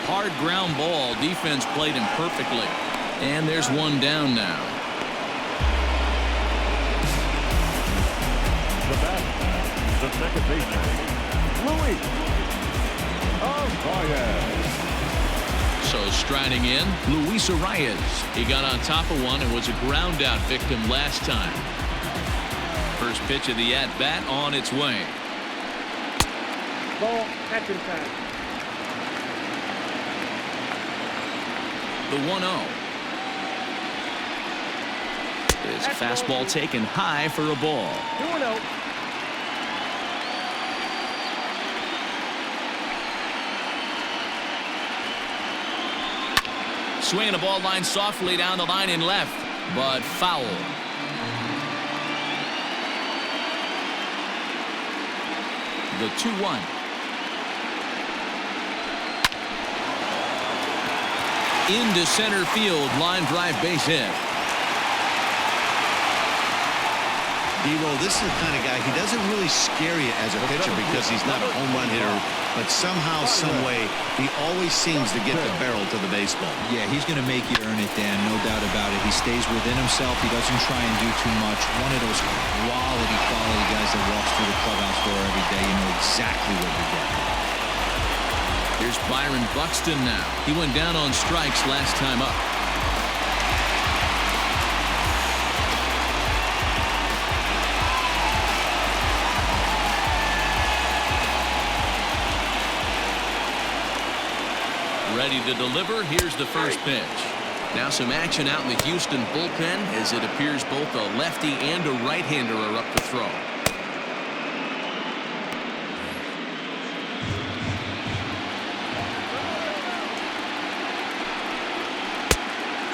Speaker 1: Hard ground ball. Defense played him perfectly. And there's one down now.
Speaker 4: The bat, the second baseman, Luis Arias.
Speaker 1: So striding in, Luis Arias. He got on top of one and was a ground out victim last time. First pitch of the at-bat on its way.
Speaker 6: Ball, catching time.
Speaker 1: The 1-0. His fastball taken high for a ball.
Speaker 6: 2-0.
Speaker 1: Swinging a ball line softly down the line in left, but foul. The 2-1. Into center field, line drive base hit.
Speaker 2: D-Roll, this is the kind of guy, he doesn't really scare you as a pitcher because he's not a home run hitter, but somehow, some way, he always seems to get the barrel to the baseball.
Speaker 3: Yeah, he's going to make you earn it, Dan, no doubt about it. He stays within himself. He doesn't try and do too much. One of those quality guys that walks through the clubhouse door every day. You know exactly what you're getting.
Speaker 1: Here's Byron Buxton now. He went down on strikes last time up. Ready to deliver. Here's the first pitch. Now some action out in the Houston bullpen as it appears both a lefty and a right-hander are up to throw.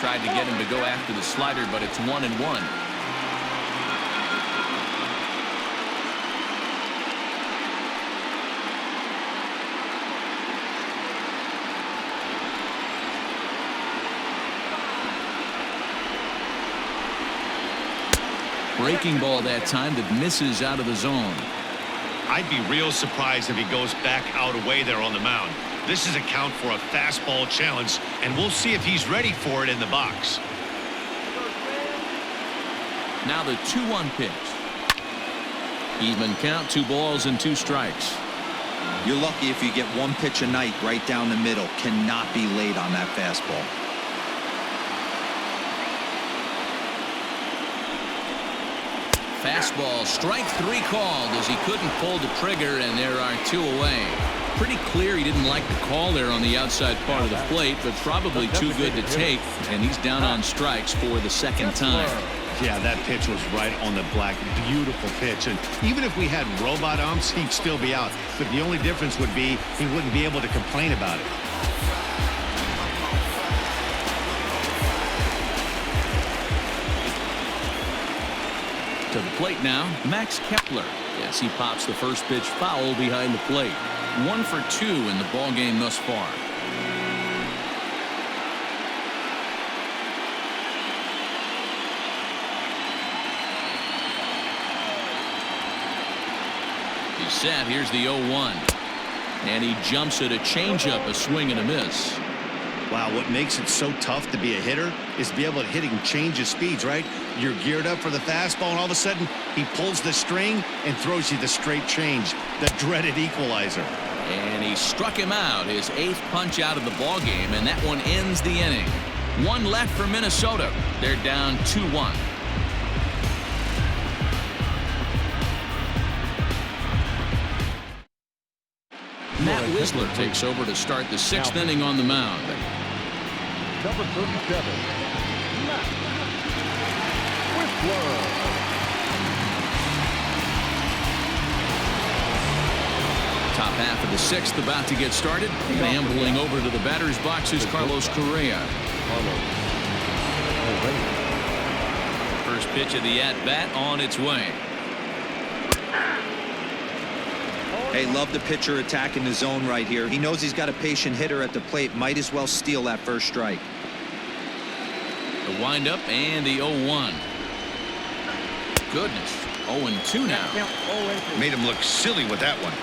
Speaker 1: Tried to get him to go after the slider, but it's 1-1. Breaking ball that time that misses out of the zone.
Speaker 2: I'd be real surprised if he goes back out away there on the mound. This is a count for a fastball challenge, and we'll see if he's ready for it in the box.
Speaker 1: Now the 2-1 pitch. Even count, 2 balls and 2 strikes.
Speaker 3: You're lucky if you get one pitch a night right down the middle. Cannot be late on that fastball.
Speaker 1: Fastball, strike 3 called as he couldn't pull the trigger, and there are 2 away. Pretty clear he didn't like the call there on the outside part of the plate, but probably too good to take, and he's down on strikes for the second time.
Speaker 2: Yeah, that pitch was right on the black. Beautiful pitch. And even if we had robot umps, he'd still be out. But the only difference would be he wouldn't be able to complain about it.
Speaker 1: To the plate now, Max Kepler. Yes, he pops the first pitch foul behind the plate. 1 for 2 in the ball game thus far. He's set. Here's the 0-1. And he jumps at a changeup, a swing and a miss.
Speaker 2: Wow, what makes it so tough to be a hitter is to be able to hit and change his speeds, right? You're geared up for the fastball, and all of a sudden, he pulls the string and throws you the straight change, the dreaded equalizer.
Speaker 1: And he struck him out, his 8th punch out of the ball game, and that one ends the inning. 1 left for Minnesota. They're down 2-1. Matt Wisler takes over to start the 6th inning on the mound.
Speaker 4: Number 37, Matt Wisler.
Speaker 1: Top half of the 6th about to get started. Ambling over to the batter's box is Carlos Correa. First pitch of the at-bat on its way.
Speaker 3: Hey, love the pitcher attacking the zone right here. He knows he's got a patient hitter at the plate. Might as well steal that first strike.
Speaker 1: The windup and the 0-1. Goodness. 0-2 now.
Speaker 6: Count 0-2.
Speaker 2: Made him look silly with that one.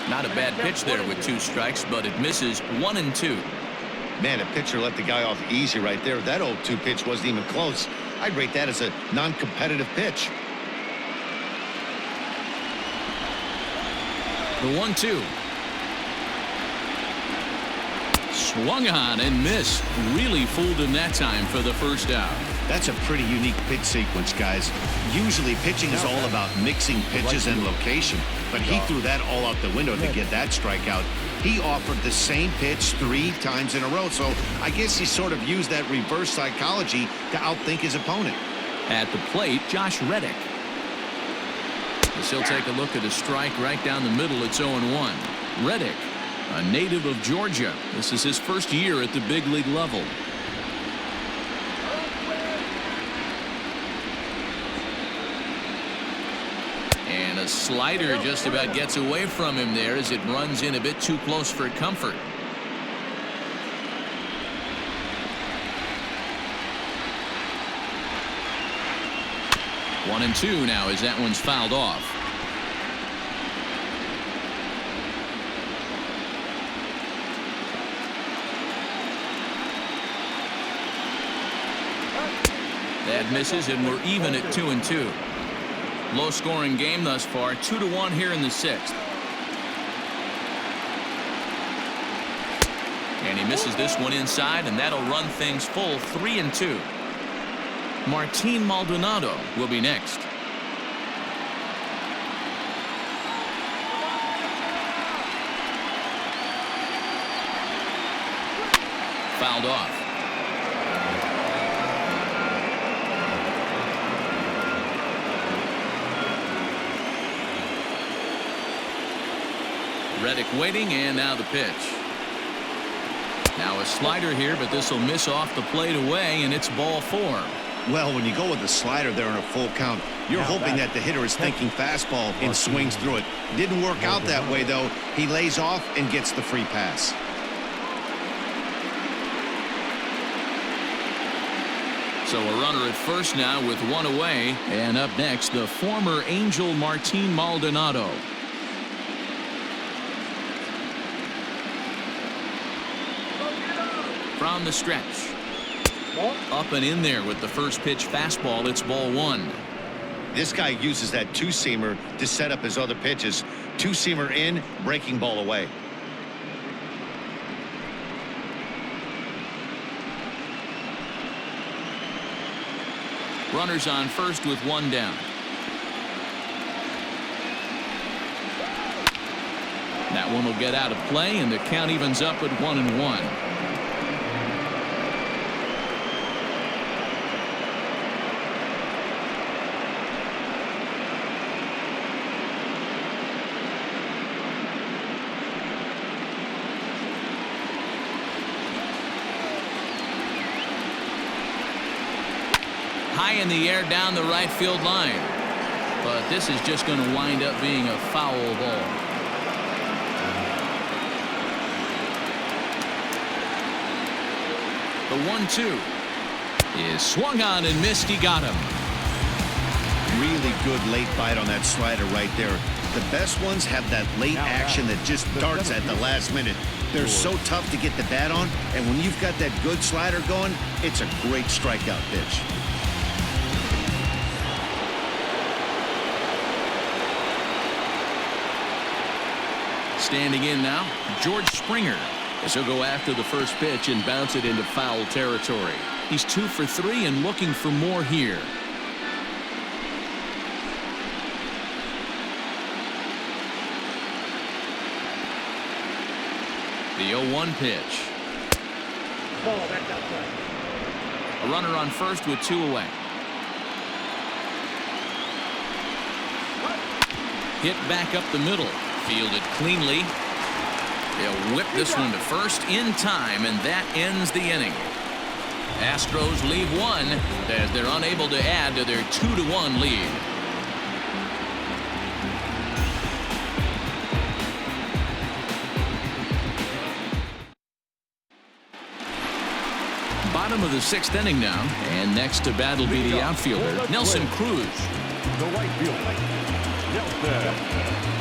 Speaker 1: Not a bad pitch there with 2 strikes, but it misses 1-2.
Speaker 2: Man, a pitcher let the guy off easy right there. That 0-2 pitch wasn't even close. I'd rate that as a non-competitive pitch.
Speaker 1: The 1-2. Swung on and missed. Really fooled him that time for the first out.
Speaker 2: That's a pretty unique pitch sequence, guys. Usually pitching is all about mixing pitches and location, but he threw that all out the window to get that strikeout. He offered the same pitch 3 times in a row, so I guess he sort of used that reverse psychology to outthink his opponent.
Speaker 1: At the plate, Josh Reddick. As he'll take a look at a strike right down the middle. It's 0-1. Reddick, a native of Georgia. This is his first year at the big league level. And a slider just about gets away from him there as it runs in a bit too close for comfort. One and 2 now as that one's fouled off. That misses, and we're even at 2-2. Low scoring game thus far, 2-1 here in the 6th. And he misses this one inside, and that'll run things full 3-2. Martin Maldonado will be next. Fouled off. Reddick waiting, and now the pitch. Now a slider here, but this will miss off the plate away, and it's ball 4.
Speaker 2: Well, when you go with the slider there in a full count, you're hoping that the hitter is thinking fastball and swings through it. Didn't work out that way, though. He lays off and gets the free pass.
Speaker 1: So a runner at first now with 1 away. And up next, the former Angel Martin Maldonado. From the stretch. Up and in there with the first pitch fastball. It's ball 1.
Speaker 2: This guy uses that 2-seamer to set up his other pitches. 2-seamer in, breaking ball away.
Speaker 1: Runners on first with 1 down. That one will get out of play, and the count evens up at 1-1. High in the air down the right field line. But this is just going to wind up being a foul ball. The 1-2 is swung on and missed. He got him.
Speaker 2: Really good late bite on that slider right there. The best ones have that late action that just darts at the last minute. They're so tough to get the bat on, and when you've got that good slider going, it's a great strikeout pitch.
Speaker 1: Standing in now, George Springer, as he'll go after the first pitch and bounce it into foul territory. He's 2 for 3 and looking for more here. The 0-1 pitch.
Speaker 6: Ball, that's outside.
Speaker 1: A runner on first with 2 away. Hit back up the middle. Fielded cleanly. They'll whip this one to first in time, and that ends the inning. Astros leave 1 as they're unable to add to their 2-1 lead. the 6th inning now, and next to bat will be the outfielder, Nelson Cruz.
Speaker 4: The right fielder, Nelson Cruz.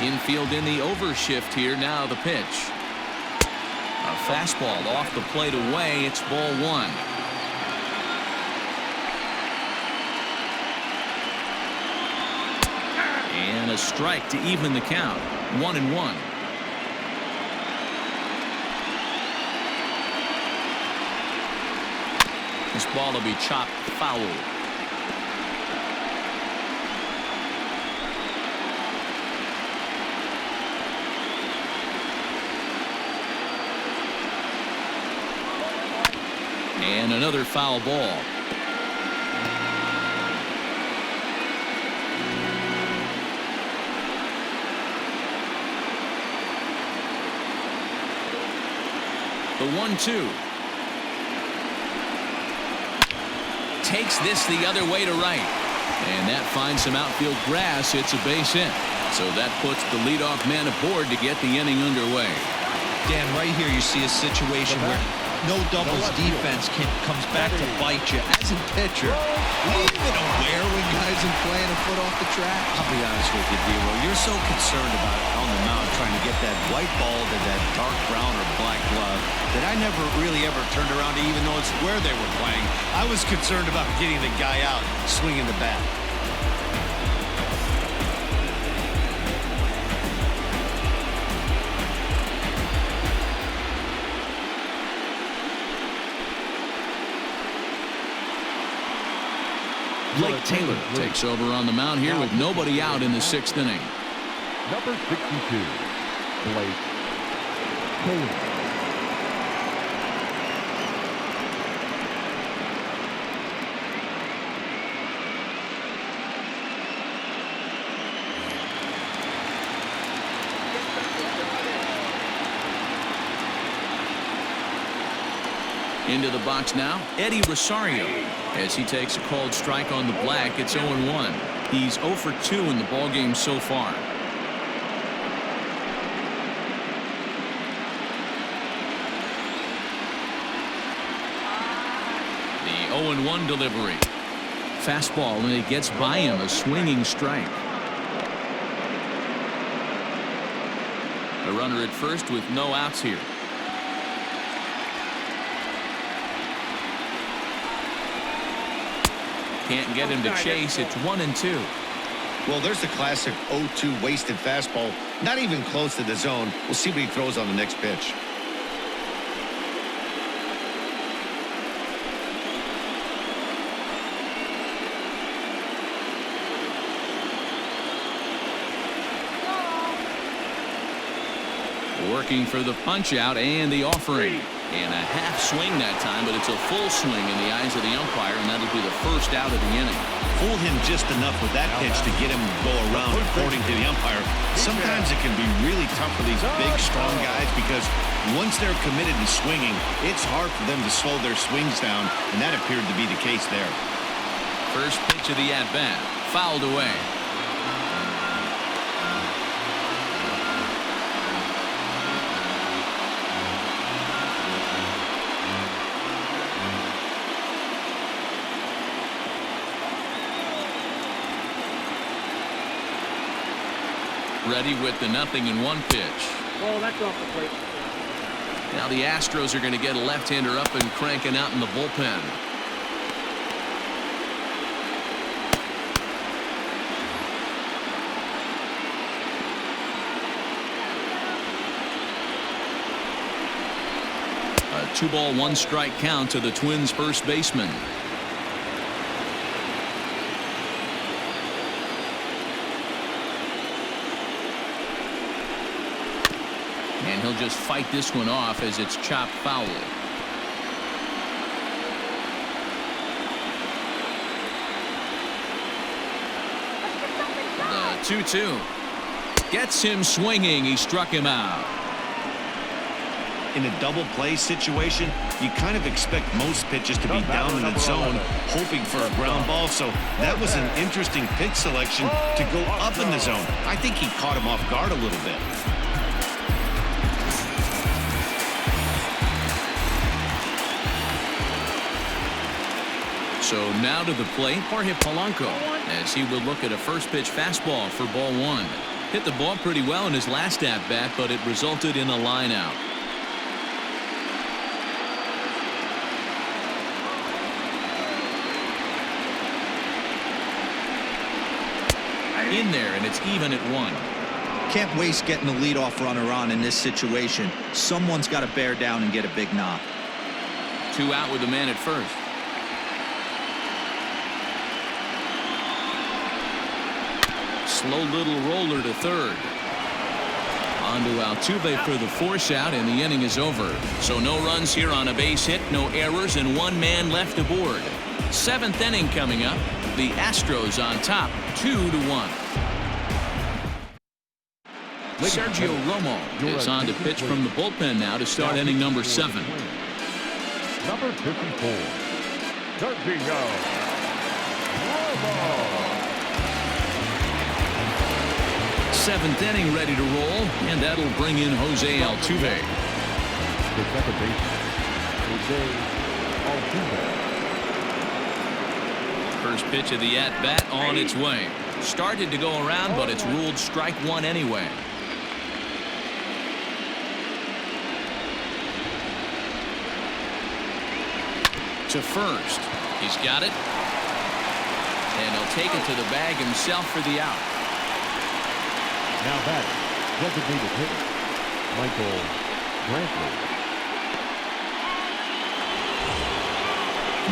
Speaker 1: Infield in the overshift here. Now the pitch. A fastball off the plate away. It's ball 1. And a strike to even the count. 1-1. This ball will be chopped foul. And another foul ball. The 1-2. Takes this the other way to right. And that finds some outfield grass. It's a base hit. So that puts the leadoff man aboard to get the inning underway.
Speaker 3: Dan, right here you see a situation where no doubles defense comes back to bite you. As a pitcher, even aware when guys are playing a foot off the track.
Speaker 2: I'll be honest with you, D-Roll. You're so concerned about on the mound trying to get that white ball to that dark brown or black glove that I never really ever turned around to even notice where they were playing. I was concerned about getting the guy out, swinging the bat.
Speaker 1: Blake Taylor takes over on the mound here with nobody out in the 6th inning.
Speaker 4: Number 62, Blake Taylor.
Speaker 1: Into the box now, Eddie Rosario, as he takes a called strike on the black. It's 0-1. He's 0 for 2 in the ballgame so far. The 0-1 delivery. Fastball, and it gets by him, a swinging strike. A runner at first with no outs here. Can't get him to chase. It's 1-2.
Speaker 2: Well, there's the classic 0-2 wasted fastball. Not even close to the zone. We'll see what he throws on the next pitch.
Speaker 1: Working for the punch out and the offering. And a half swing that time, but it's a full swing in the eyes of the umpire, and that'll be the first out of the inning.
Speaker 2: Fooled him just enough with that pitch to get him to go around, according to the umpire. Sometimes it can be really tough for these big, strong guys because once they're committed to swinging, it's hard for them to slow their swings down, and that appeared to be the case there.
Speaker 1: First pitch of the at-bat, fouled away. Ready with the 0-1 pitch.
Speaker 6: Oh, that's off the plate.
Speaker 1: Now the Astros are going to get a left-hander up and cranking out in the bullpen. A 2-ball, 1-strike count to the Twins' first baseman. And he'll just fight this one off as it's chopped foul. The 2-2 gets him swinging. He struck him out.
Speaker 2: in a double play situation, you kind of expect most pitches to be down in the zone, hoping for a ground ball. So that was an interesting pitch selection to go up in the zone. I think he caught him off guard a little bit.
Speaker 1: So now to the plate, Jorge Polanco, as he will look at a first pitch fastball for ball one. Hit the ball pretty well in his last at-bat, but it resulted in a line out. In there, and it's even at 1.
Speaker 3: Can't waste getting the leadoff runner on in this situation. Someone's got to bear down and get a big knock.
Speaker 1: 2 out with the man at first. Slow little roller to third. On to Altuve for the force out, and the inning is over. So no runs here on a base hit, no errors, and 1 man left aboard. 7th inning coming up. The Astros on top, 2-1. Sergio Romo is on to pitch from the bullpen now to start inning number 7.
Speaker 4: Number 54, Sergio Romo.
Speaker 1: 7th inning ready to roll, and that'll bring in Jose Altuve.
Speaker 4: The second baseman, Jose Altuve.
Speaker 1: First pitch of the at-bat on its way. Started to go around, but it's ruled strike 1 anyway. To first. He's got it. And he'll take it to the bag himself for the out.
Speaker 4: Now back, designated hitter, Michael Brantley.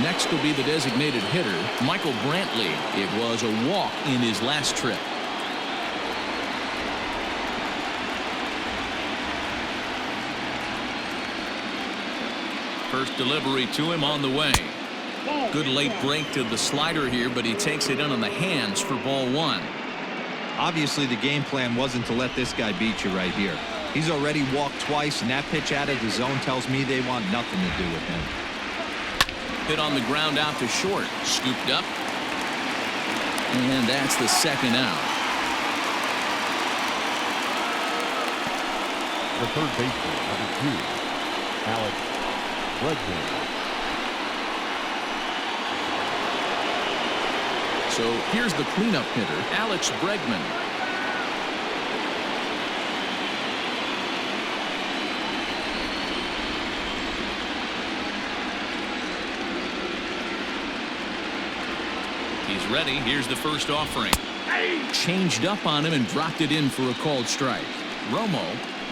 Speaker 1: Next will be the designated hitter, Michael Brantley. It was a walk in his last trip. First delivery to him on the way. Good late break to the slider here, but he takes it in on the hands for ball 1.
Speaker 3: Obviously, the game plan wasn't to let this guy beat you right here. He's already walked twice, and that pitch out of the zone tells me they want nothing to do with him.
Speaker 1: Hit on the ground out to short. Scooped up. And that's the second out.
Speaker 4: The third baseman, number 2, Alex Bregman.
Speaker 1: So here's the cleanup hitter, Alex Bregman. He's ready. Here's the first offering. Changed up on him and dropped it in for a called strike. Romo,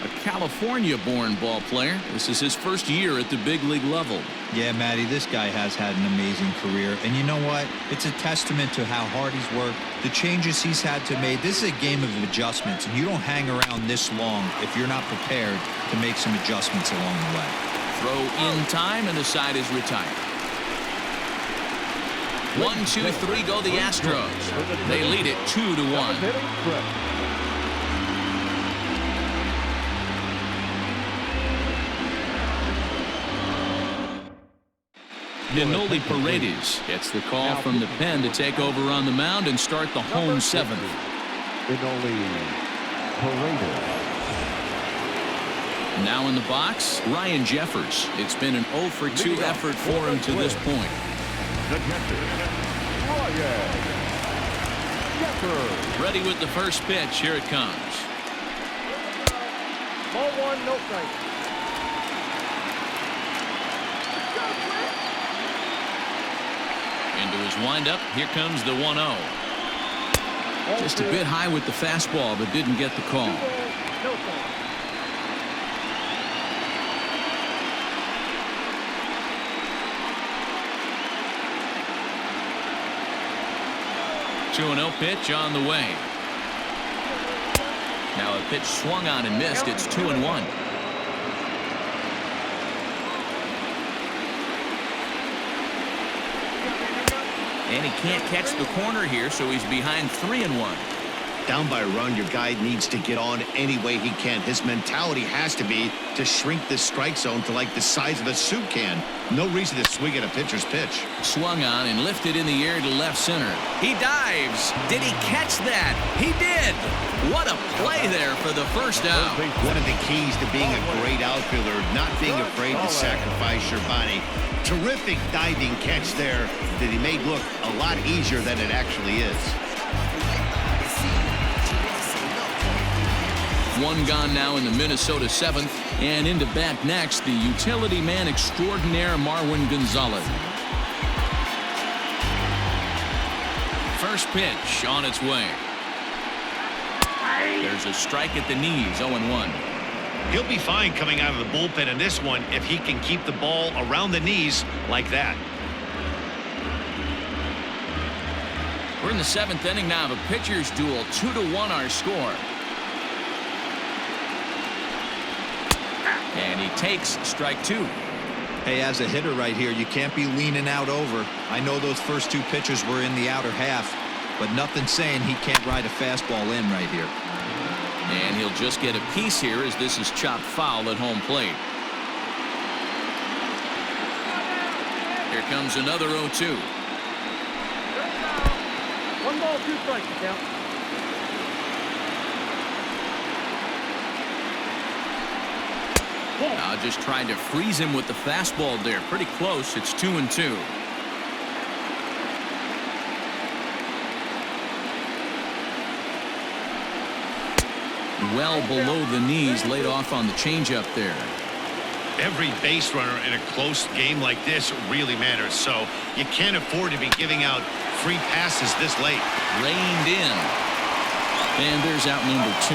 Speaker 1: a California-born ball player. This is his first year at the big league level.
Speaker 3: Yeah, Matty, this guy has had an amazing career. And you know what? It's a testament to how hard he's worked, the changes he's had to make. This is a game of adjustments, and you don't hang around this long if you're not prepared to make some adjustments along the way.
Speaker 1: Throw in time, and the side is retired. 1, 2, 3 go the Astros. They lead it 2-1. Dinoli Paredes gets the call from the pen to take over on the mound and start the home 7th.
Speaker 4: Dinoli Paredes.
Speaker 1: Now in the box, Ryan Jeffers. It's been an 0-for-2 effort for him to this point.
Speaker 4: The catcher, Ryan Jeffers.
Speaker 1: Ready with the first pitch. Here it comes.
Speaker 6: Ball 1, no strike.
Speaker 1: Into his windup. Here comes the 1-0. Just a bit high with the fastball, but didn't get the call.
Speaker 6: No strike.
Speaker 1: 2-0 pitch on the way. Now a pitch swung on and missed. It's 2-1. And he can't catch the corner here, so he's behind 3-1.
Speaker 2: Down by a run, your guy needs to get on any way he can. His mentality has to be to shrink this strike zone to like the size of a soup can. No reason to swing at a pitcher's pitch.
Speaker 1: Swung on and lifted in the air to left center. He dives. Did he catch that? He did. What a play there for the first out.
Speaker 2: One of the keys to being a great outfielder, not being afraid to sacrifice your body. Terrific diving catch there that he made look a lot easier than it actually is.
Speaker 1: One gone now in the Minnesota seventh, and into bat next, the utility man extraordinaire Marwin Gonzalez. First pitch on its way. There's a strike at the knees, 0-1.
Speaker 2: He'll be fine coming out of the bullpen in this one if he can keep the ball around the knees like that.
Speaker 1: We're in the seventh inning now of a pitcher's duel. 2-1 our score. And he takes strike two.
Speaker 3: Hey, as a hitter right here, you can't be leaning out over. I know those first two pitches were in the outer half, but nothing saying he can't ride a fastball in right here.
Speaker 1: And he'll just get a piece here as this is chopped foul at home plate. Here comes another 0-2.
Speaker 6: 1 ball, 2 strikes, count.
Speaker 1: Just trying to freeze him with the fastball there. Pretty close. It's 2-2. Well below the knees, laid off on the changeup there.
Speaker 2: Every base runner in a close game like this really matters, so you can't afford to be giving out free passes this late.
Speaker 1: Reined in. And there's out number 2.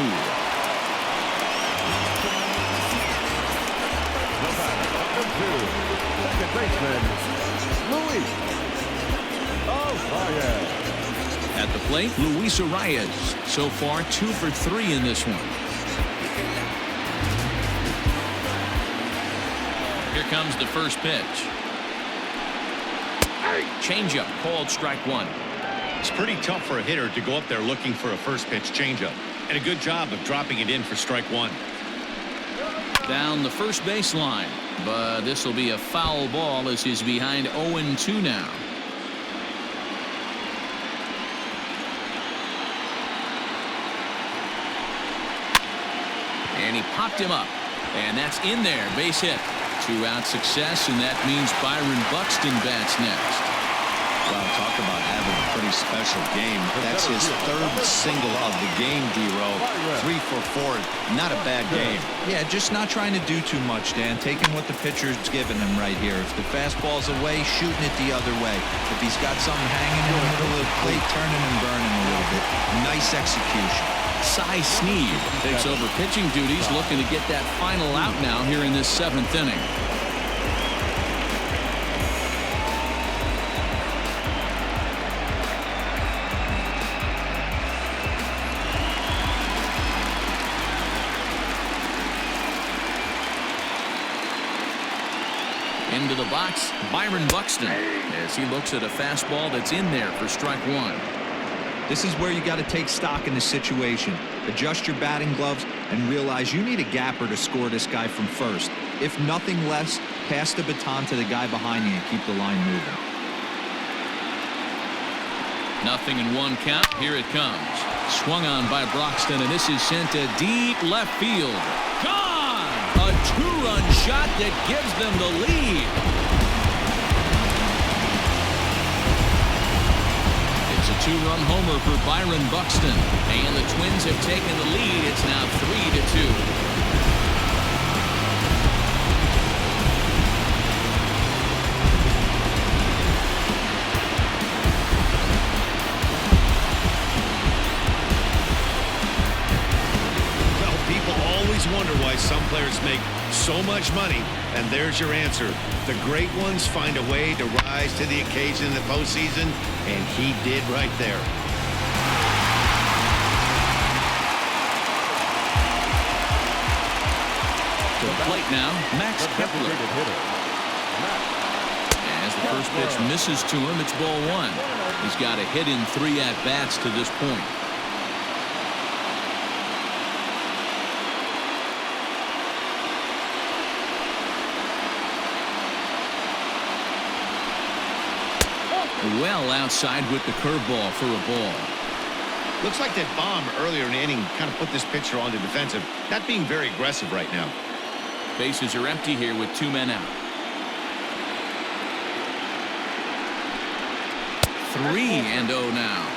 Speaker 4: Second baseman, Luis. Oh, yeah.
Speaker 1: At the plate, Luis Arias. So far, 2 for 3 in this one. Here comes the first pitch. Changeup called strike 1.
Speaker 2: It's pretty tough for a hitter to go up there looking for a first pitch changeup, and a good job of dropping it in for strike 1.
Speaker 1: Down the first baseline, but this will be a foul ball as he's behind 0-2 now. And he popped him up, and that's in there. Base hit. 2-out success, and that means Byron Buxton bats next.
Speaker 3: Well, talk about having a pretty special game. That's his third single of the game, D-Row. 3 for 4. Not a bad game. Yeah, just not trying to do too much, Dan. Taking what the pitcher's giving him right here. If the fastball's away, shooting it the other way. If he's got something hanging in the middle of the plate, turning and burning a little bit. Nice execution.
Speaker 1: Cy Sneed takes over pitching duties, looking to get that final out now here in this 7th inning. Into the box, Byron Buxton, as he looks at a fastball that's in there for strike 1.
Speaker 3: This is where you got to take stock in the situation. Adjust your batting gloves and realize you need a gapper to score this guy from first. If nothing less, pass the baton to the guy behind you and keep the line moving.
Speaker 1: 0-1 count. Here it comes. Swung on by Broxton, and this is sent to deep left field. Gone! A 2-run shot that gives them the lead. It's a 2-run homer for Byron Buxton, and the Twins have taken the lead. It's now 3-2.
Speaker 2: Wonder why some players make so much money, and there's your answer. The great ones find a way to rise to the occasion in the postseason, and he did right there.
Speaker 1: To the plate now, Max Kepler. As the first pitch misses to him, it's ball 1. He's got a hit in 3 at-bats to this point. Well outside with the curveball for a ball.
Speaker 2: Looks like that bomb earlier in the inning kind of put this pitcher on the defensive. Not being very aggressive right now.
Speaker 1: Bases are empty here with 2 men out. 3-0 now.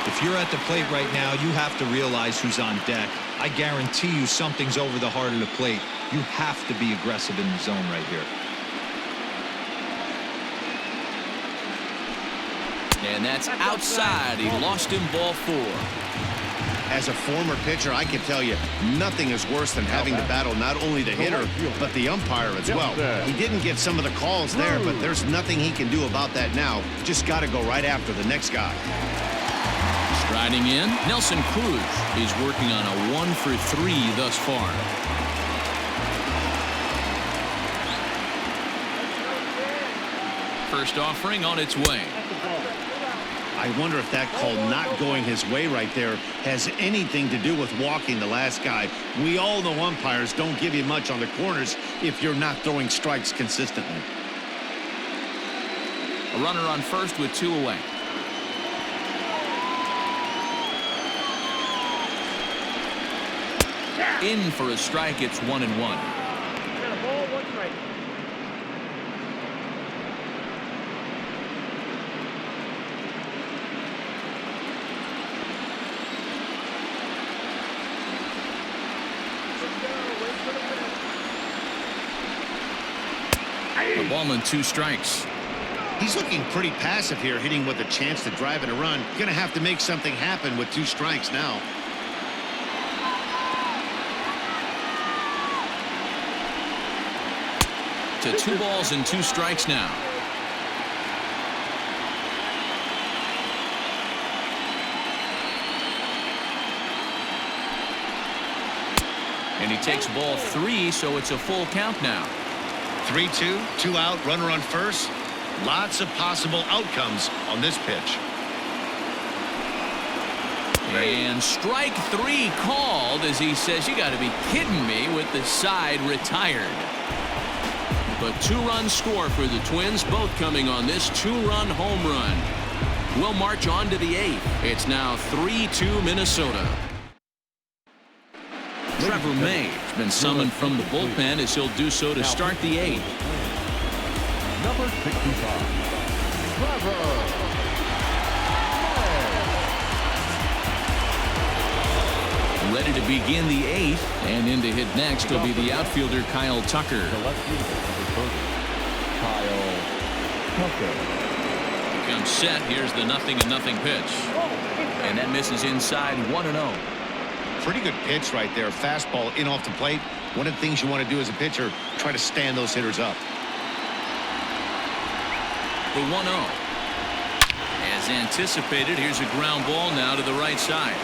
Speaker 3: If you're at the plate right now, you have to realize who's on deck. I guarantee you something's over the heart of the plate. You have to be aggressive in the zone right here.
Speaker 1: And that's outside. He lost him, ball 4.
Speaker 2: As a former pitcher, I can tell you, nothing is worse than having to battle not only the hitter, but the umpire as well. He didn't get some of the calls there, but there's nothing he can do about that now. Just got to go right after the next guy.
Speaker 1: Striding in, Nelson Cruz. He's working on a 1 for 3 thus far. First offering on its way.
Speaker 2: I wonder if that call not going his way right there has anything to do with walking the last guy. We all know umpires don't give you much on the corners if you're not throwing strikes consistently.
Speaker 1: A runner on first with 2 away. In for a strike. It's 1-1.
Speaker 6: Got a ball, 1 strike.
Speaker 1: The ball and 2 strikes.
Speaker 2: He's looking pretty passive here, hitting with a chance to drive and a run. Gonna have to make something happen with 2 strikes now.
Speaker 1: To 2 balls and 2 strikes now. And he takes ball 3, so it's a full count now.
Speaker 2: 3-2, 2 out, runner on first. Lots of possible outcomes on this pitch.
Speaker 1: And strike 3 called as he says, you got to be kidding me, with the side retired. But 2-run score for the Twins, both coming on this 2-run home run. We'll march on to the 8th. It's now 3-2 Minnesota. Trevor May has been summoned from the bullpen as he'll do so to start the 8th.
Speaker 4: Number 65, Trevor May.
Speaker 1: Ready to begin the 8th, and in to hit next will be the outfielder Kyle Tucker.
Speaker 4: The left fielder, number 30, Kyle Tucker.
Speaker 1: Comes set. Here's the 0-0 pitch. And that misses inside 1-0.
Speaker 2: Pretty good pitch right there. Fastball in off the plate. One of the things you want to do as a pitcher, try to stand those hitters up.
Speaker 1: The 1-0. As anticipated, here's a ground ball now to the right side.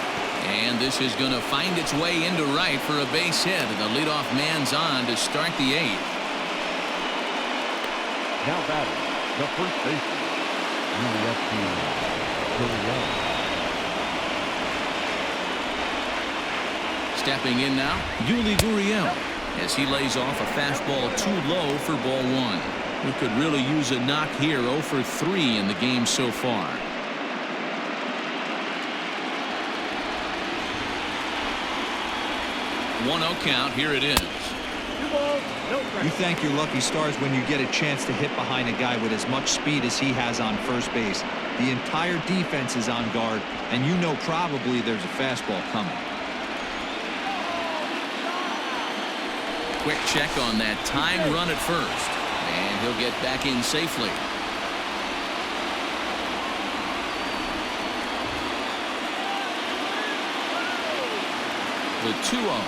Speaker 1: And this is going to find its way into right for a base hit. The leadoff man's on to start the 8th.
Speaker 4: Now batting, the first baseman, UFC 31.
Speaker 1: Stepping in now, Yuli Gurriel, as he lays off a fastball too low for ball 1. We could really use a knock here. 0 for 3 in the game so far. One 0 count. Here it is.
Speaker 6: 2 balls, no strikes.
Speaker 3: You thank your lucky stars when you get a chance to hit behind a guy with as much speed as he has on first base. The entire defense is on guard, and you know probably there's a fastball coming.
Speaker 1: Quick check on that time run at first. And he'll get back in safely. The 2-0.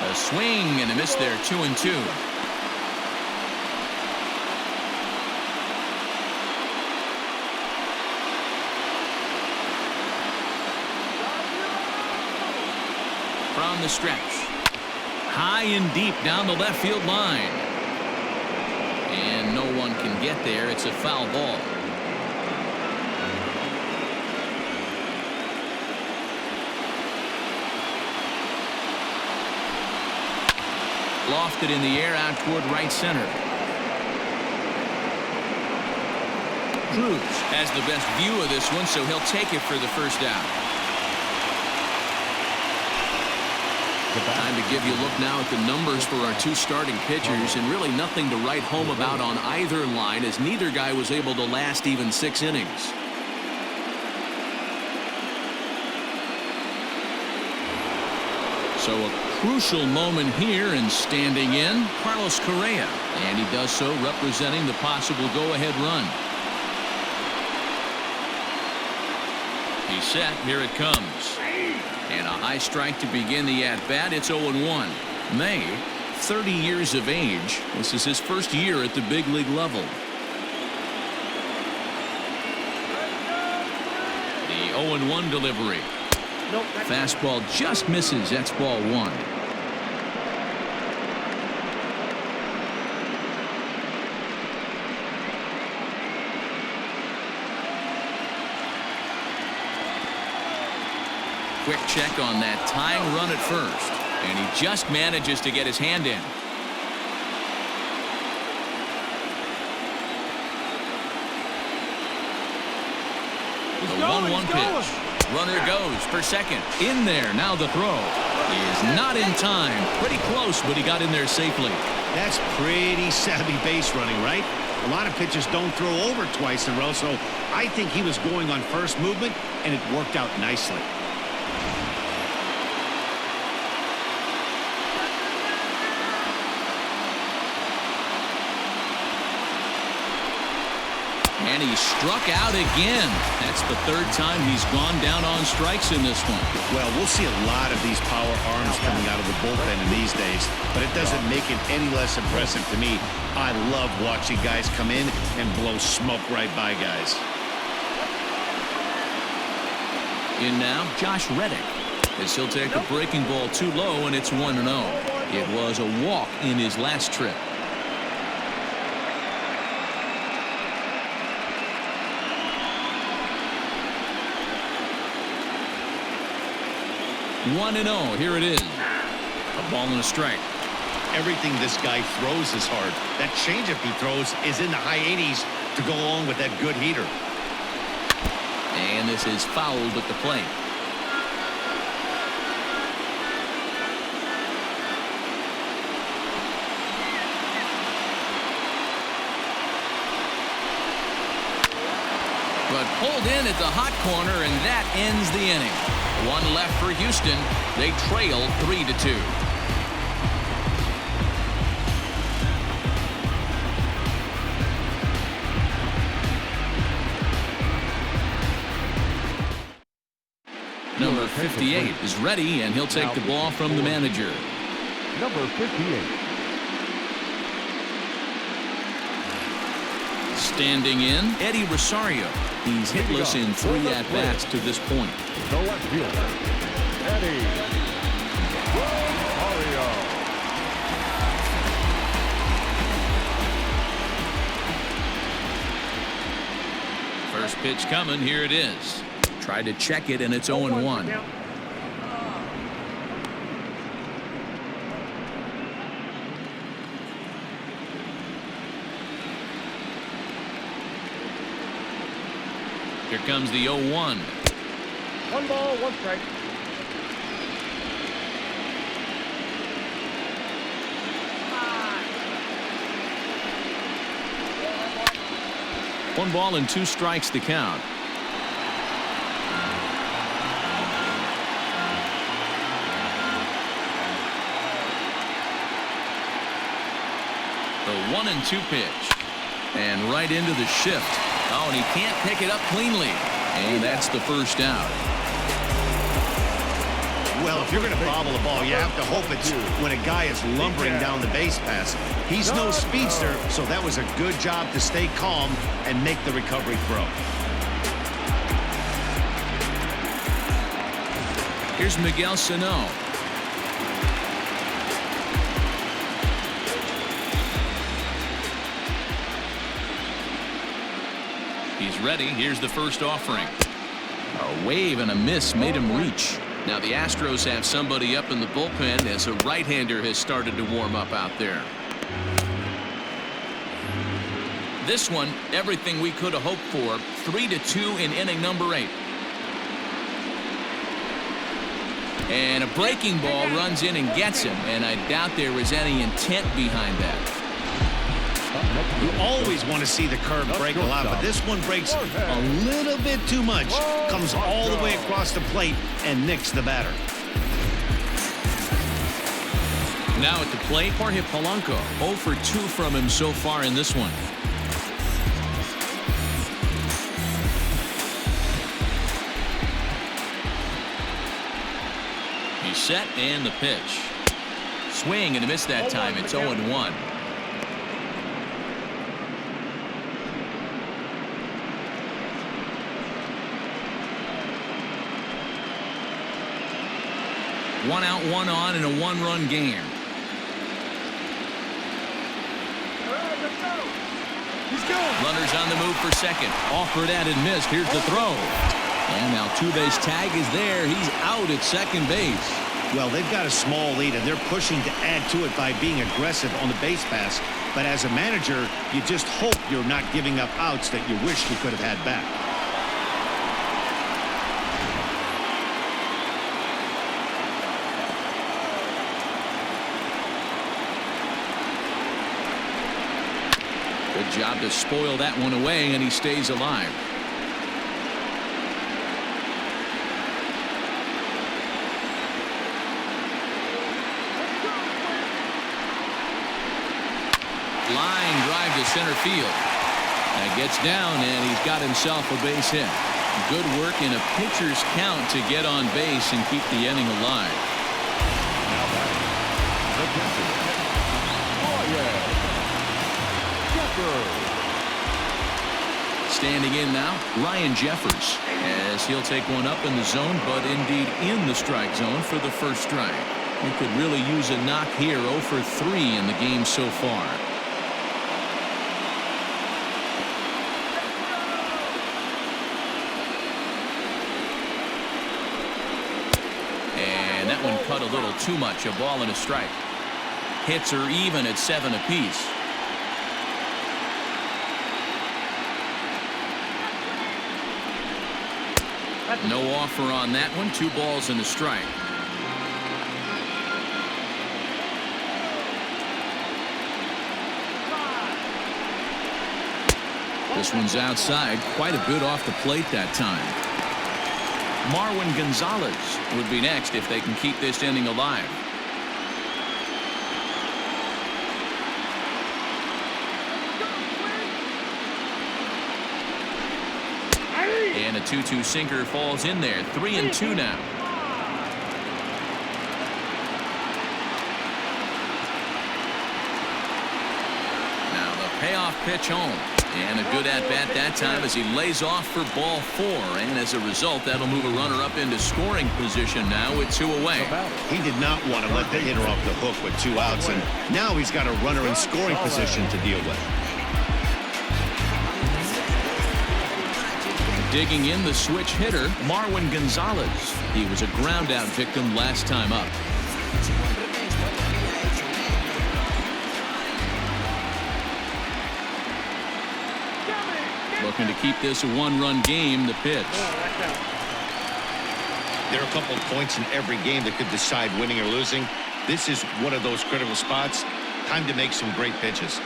Speaker 1: A swing and a miss there. 2-2. From the stretch. High and deep down the left field line. And no one can get there. It's a foul ball. Lofted in the air out toward right center. Cruz has the best view of this one, so he'll take it for the first out. Time to give you a look now at the numbers for our two starting pitchers, and really nothing to write home about on either line, as neither guy was able to last even 6 innings. So a crucial moment here, and standing in, Carlos Correa, and he does so representing the possible go-ahead run. He's set. Here it comes. And a high strike to begin the at-bat. It's 0-1. May, 30 years of age. This is his first year at the big league level. The 0-1 delivery.
Speaker 6: Nope.
Speaker 1: Fastball just misses. That's ball 1. Quick check on that tying run at first, and he just manages to get his hand in. The 1-1 pitch. Runner goes for second. In there. Now the throw. He is not in time. Pretty close, but he got in there safely.
Speaker 2: That's pretty savvy base running, right? A lot of pitchers don't throw over twice in a row, so I think he was going on first movement, and it worked out nicely.
Speaker 1: And he struck out again. That's the 3rd time he's gone down on strikes in this one.
Speaker 2: Well, we'll see a lot of these power arms coming out of the bullpen in these days, but it doesn't make it any less impressive to me. I love watching guys come in and blow smoke right by guys.
Speaker 1: In now, Josh Reddick, as he'll take a breaking ball too low, and it's 1-0. It was a walk in his last trip. 1-0. Here it is. A ball and a strike.
Speaker 2: Everything this guy throws is hard. That changeup he throws is in the high 80s to go along with that good heater.
Speaker 1: And this is fouled at the plate. But pulled in at the hot corner, and that ends the inning. 1 left for Houston. They trail 3-2. Number 58 is ready, and he'll take the ball from the manager.
Speaker 4: Number 58.
Speaker 1: Standing in, Eddie Rosario. He's hitless in 3 at-bats to this point.
Speaker 4: The left fielder, Eddie Rosario.
Speaker 1: First pitch coming. Here it is. Tried to check it, and it's 0-1. Here comes the 0-1.
Speaker 6: 1 ball, 1 strike.
Speaker 1: One ball and 2 strikes to count. The 1-2 pitch. And right into the shift. Oh, and he can't pick it up cleanly. And that's the first out.
Speaker 2: Well, if you're going to bobble the ball, you have to hope it's when a guy is lumbering down the base pass. He's no speedster, so that was a good job to stay calm and make the recovery throw.
Speaker 1: Here's Miguel Sano. He's ready. Here's the first offering. A wave and a miss made him reach. Now the Astros have somebody up in the bullpen as a right-hander has started to warm up out there. This one, everything we could have hoped for. 3-2 in inning number 8. And a breaking ball runs in and gets him, and I doubt there was any intent behind that.
Speaker 2: You always want to see the curve break a lot, but this one breaks a little bit too much. Comes all the way across the plate and nicks the batter.
Speaker 1: Now at the plate, Jorge Polanco. 0 for 2 from him so far in this one. He's set and the pitch. Swing and a miss that time. It's 0-1. One out, one on in a one-run game. Runners on the move for second. Offered at and missed. Here's the throw. And now two-base tag is there. He's out at second base.
Speaker 2: Well, they've got a small lead, and they're pushing to add to it by being aggressive on the base pass. But as a manager, you just hope you're not giving up outs that you wish you could have had back.
Speaker 1: Good job to spoil that one away, and he stays alive. Line drive to center field. That gets down, and he's got himself a base hit. Good work in a pitcher's count to get on base and keep the inning alive. Standing in now, Ryan Jeffers, as he'll take one up in the zone, but indeed in the strike zone for the first strike. He could really use a knock here. 0 for 3 in the game so far. And that one cut a little too much. A ball and a strike. Hits are even at 7 apiece. No offer on that one. 2 balls and a strike. This one's outside. Quite a bit off the plate that time. Marwin Gonzalez would be next if they can keep this inning alive. And a 2-2 sinker falls in there. 3-2 now. Now the payoff pitch home. And a good at-bat that time as he lays off for ball 4. And as a result, that'll move a runner up into scoring position now with 2 away.
Speaker 2: He did not want to let the hitter off the hook with 2 outs, and now he's got a runner in scoring position to deal with.
Speaker 1: Digging in the switch hitter, Marwin Gonzalez. He was a ground-out victim last time up. Looking to keep this a 1-run game. The pitch.
Speaker 2: There are a couple of points in every game that could decide winning or losing. This is one of those critical spots. Time to make some great pitches.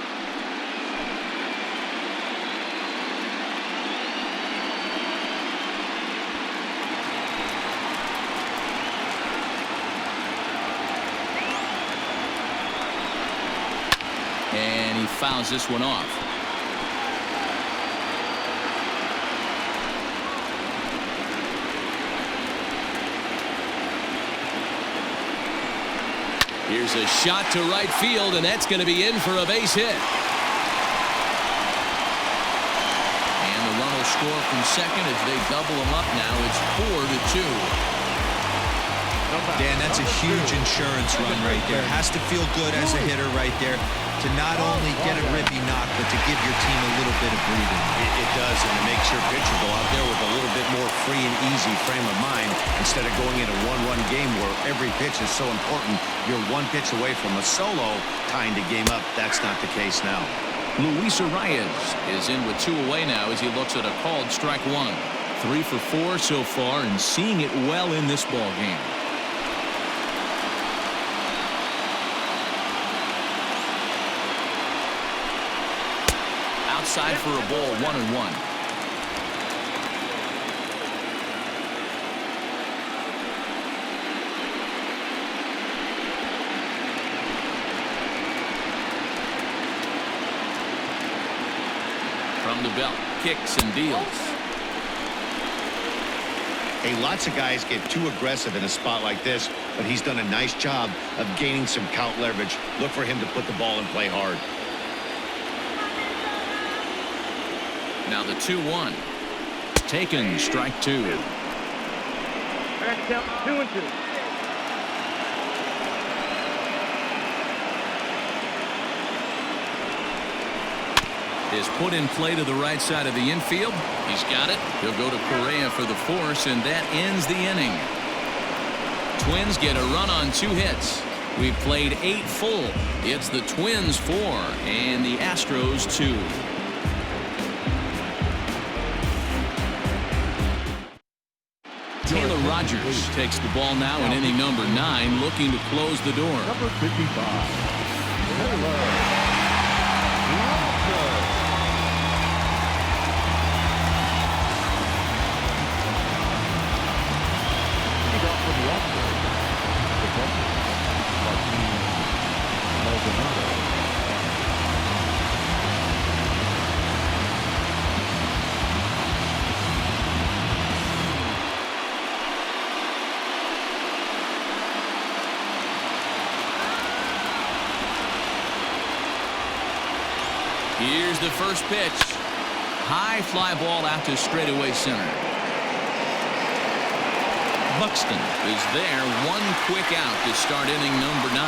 Speaker 1: And he fouls this one off. Here's a shot to right field, and that's going to be in for a base hit. And the run will score from second as they double him up now. It's 4-2.
Speaker 3: Dan, that's a huge insurance run right there. Has to feel good as a hitter right there to not only get a rippy knock, but to give your team a little little bit of breathing.
Speaker 2: It does, and it makes your pitcher go out there with a little bit more free and easy frame of mind instead of going in a one-run game where every pitch is so important. You're one pitch away from a solo tying the game up. That's not the case now.
Speaker 1: Luis Arias is in with 2 away now as he looks at a called strike 1. 3 for 4 so far and seeing it well in this ball game. Outside for a ball, 1-1. From the belt, kicks and deals.
Speaker 2: Hey, lots of guys get too aggressive in a spot like this, but he's done a nice job of gaining some count leverage. Look for him to put the ball in play hard.
Speaker 1: Now the 2-1. Taken, strike 2.
Speaker 6: Back count 2-2.
Speaker 1: Is put in play to the right side of the infield. He's got it. He'll go to Correa for the force, and that ends the inning. Twins get a run on 2 hits. We've played 8 full. It's the Twins 4 and the Astros 2. Taylor Rogers takes the ball now in inning number 9, looking to close the door.
Speaker 4: Number 55, Taylor.
Speaker 1: Here's the first pitch. High fly ball out to straightaway center. Buxton is there. 1 quick out to start inning number 9.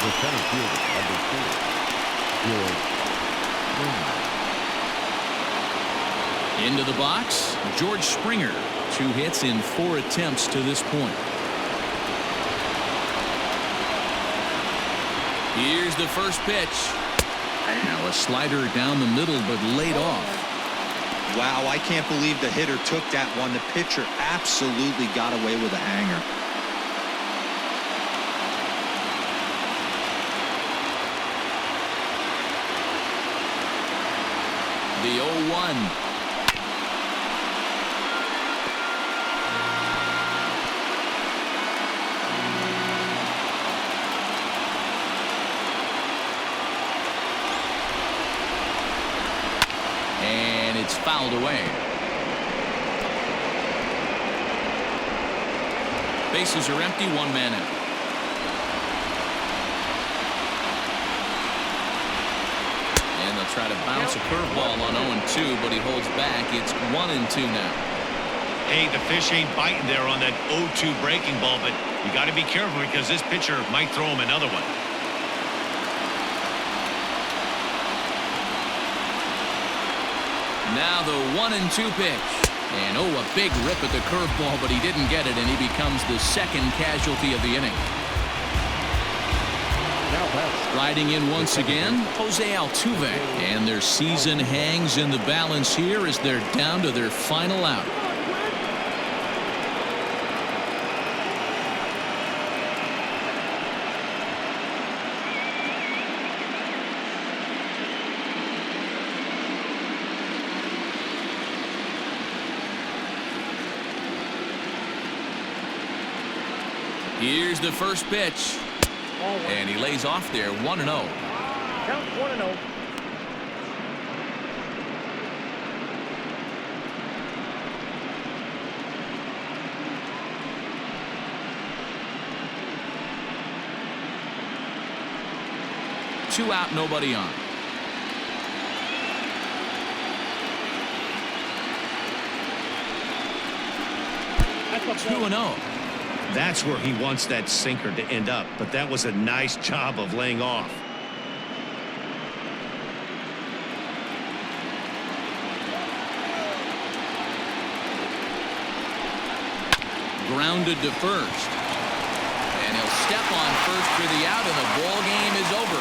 Speaker 4: The center fielder, number 4, George.
Speaker 1: Into the box, George Springer. 2 hits in 4 attempts to this point. Here's the first pitch. Now a slider down the middle, but laid off.
Speaker 3: Wow, I can't believe the hitter took that one. The pitcher absolutely got away with a hanger.
Speaker 1: The 0-1. And it's fouled away. Bases are empty, 1 man out. And they'll try to bounce a curveball on 0-2, but he holds back. It's 1-2 now.
Speaker 2: Hey, the fish ain't biting there on that 0-2 breaking ball, but you got to be careful because this pitcher might throw him another one.
Speaker 1: Now the 1-2 pitch. And a big rip at the curveball, but he didn't get it, and he becomes the second casualty of the inning. Riding in once again, Jose Altuve. And their season hangs in the balance here as they're down to their final out. Here's the first pitch. And he lays off there, 1-0.
Speaker 6: Count 1-0.
Speaker 1: Two out, nobody on.
Speaker 6: That's
Speaker 1: 2-0.
Speaker 2: That's where he wants that sinker to end up, but that was a nice job of laying off.
Speaker 1: grounded to first. And he'll step on first for the out, and the ball game is over.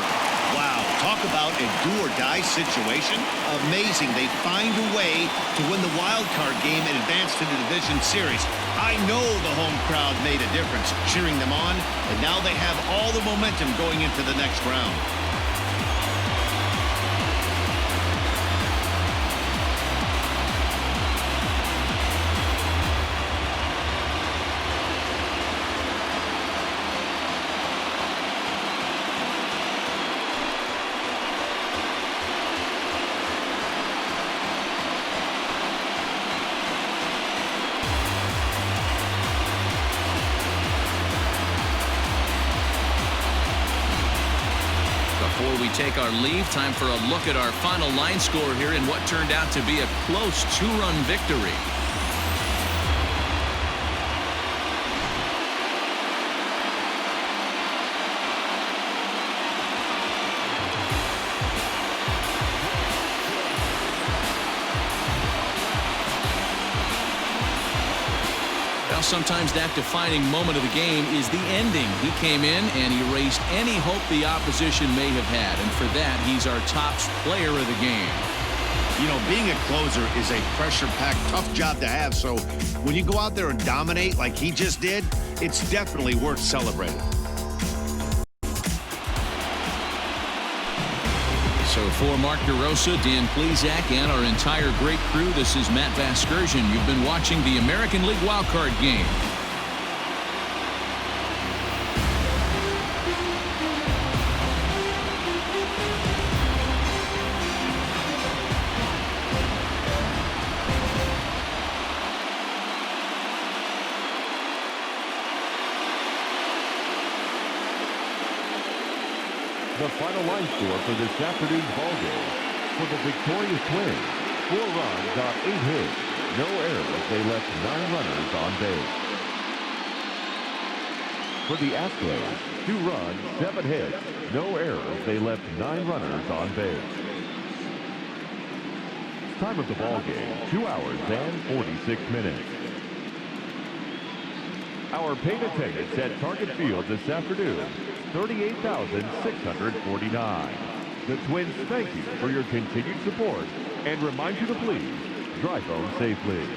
Speaker 2: Wow, talk about a do-or-die situation. Amazing. They find a way to win the wild card game and advance to the division series. I know the home crowd made a difference cheering them on, and now they have all the momentum going into the next round.
Speaker 1: Before we take our leave, time for a look at our final line score here in what turned out to be a close 2-run victory. Well, sometimes that defining moment of the game is the ending. He came in and erased any hope the opposition may have had, and for that, he's our top player of the game.
Speaker 2: You know, being a closer is a pressure-packed, tough job to have, so when you go out there and dominate like he just did, it's definitely worth celebrating.
Speaker 1: So for Mark DeRosa, Dan Plesac, and our entire great crew, this is Matt Vasgersian. You've been watching the American League wildcard game.
Speaker 4: The final line score for this afternoon's ball game. For the victorious Twins, 4 runs on 8 hits, no errors. They left 9 runners on base. For the Astros, 2 runs, 7 hits, no errors. They left 9 runners on base. Time of the ball game, 2 hours and 46 minutes. Our paid attendance at Target Field this afternoon, 38,649. The Twins thank you for your continued support and remind you to please drive home safely.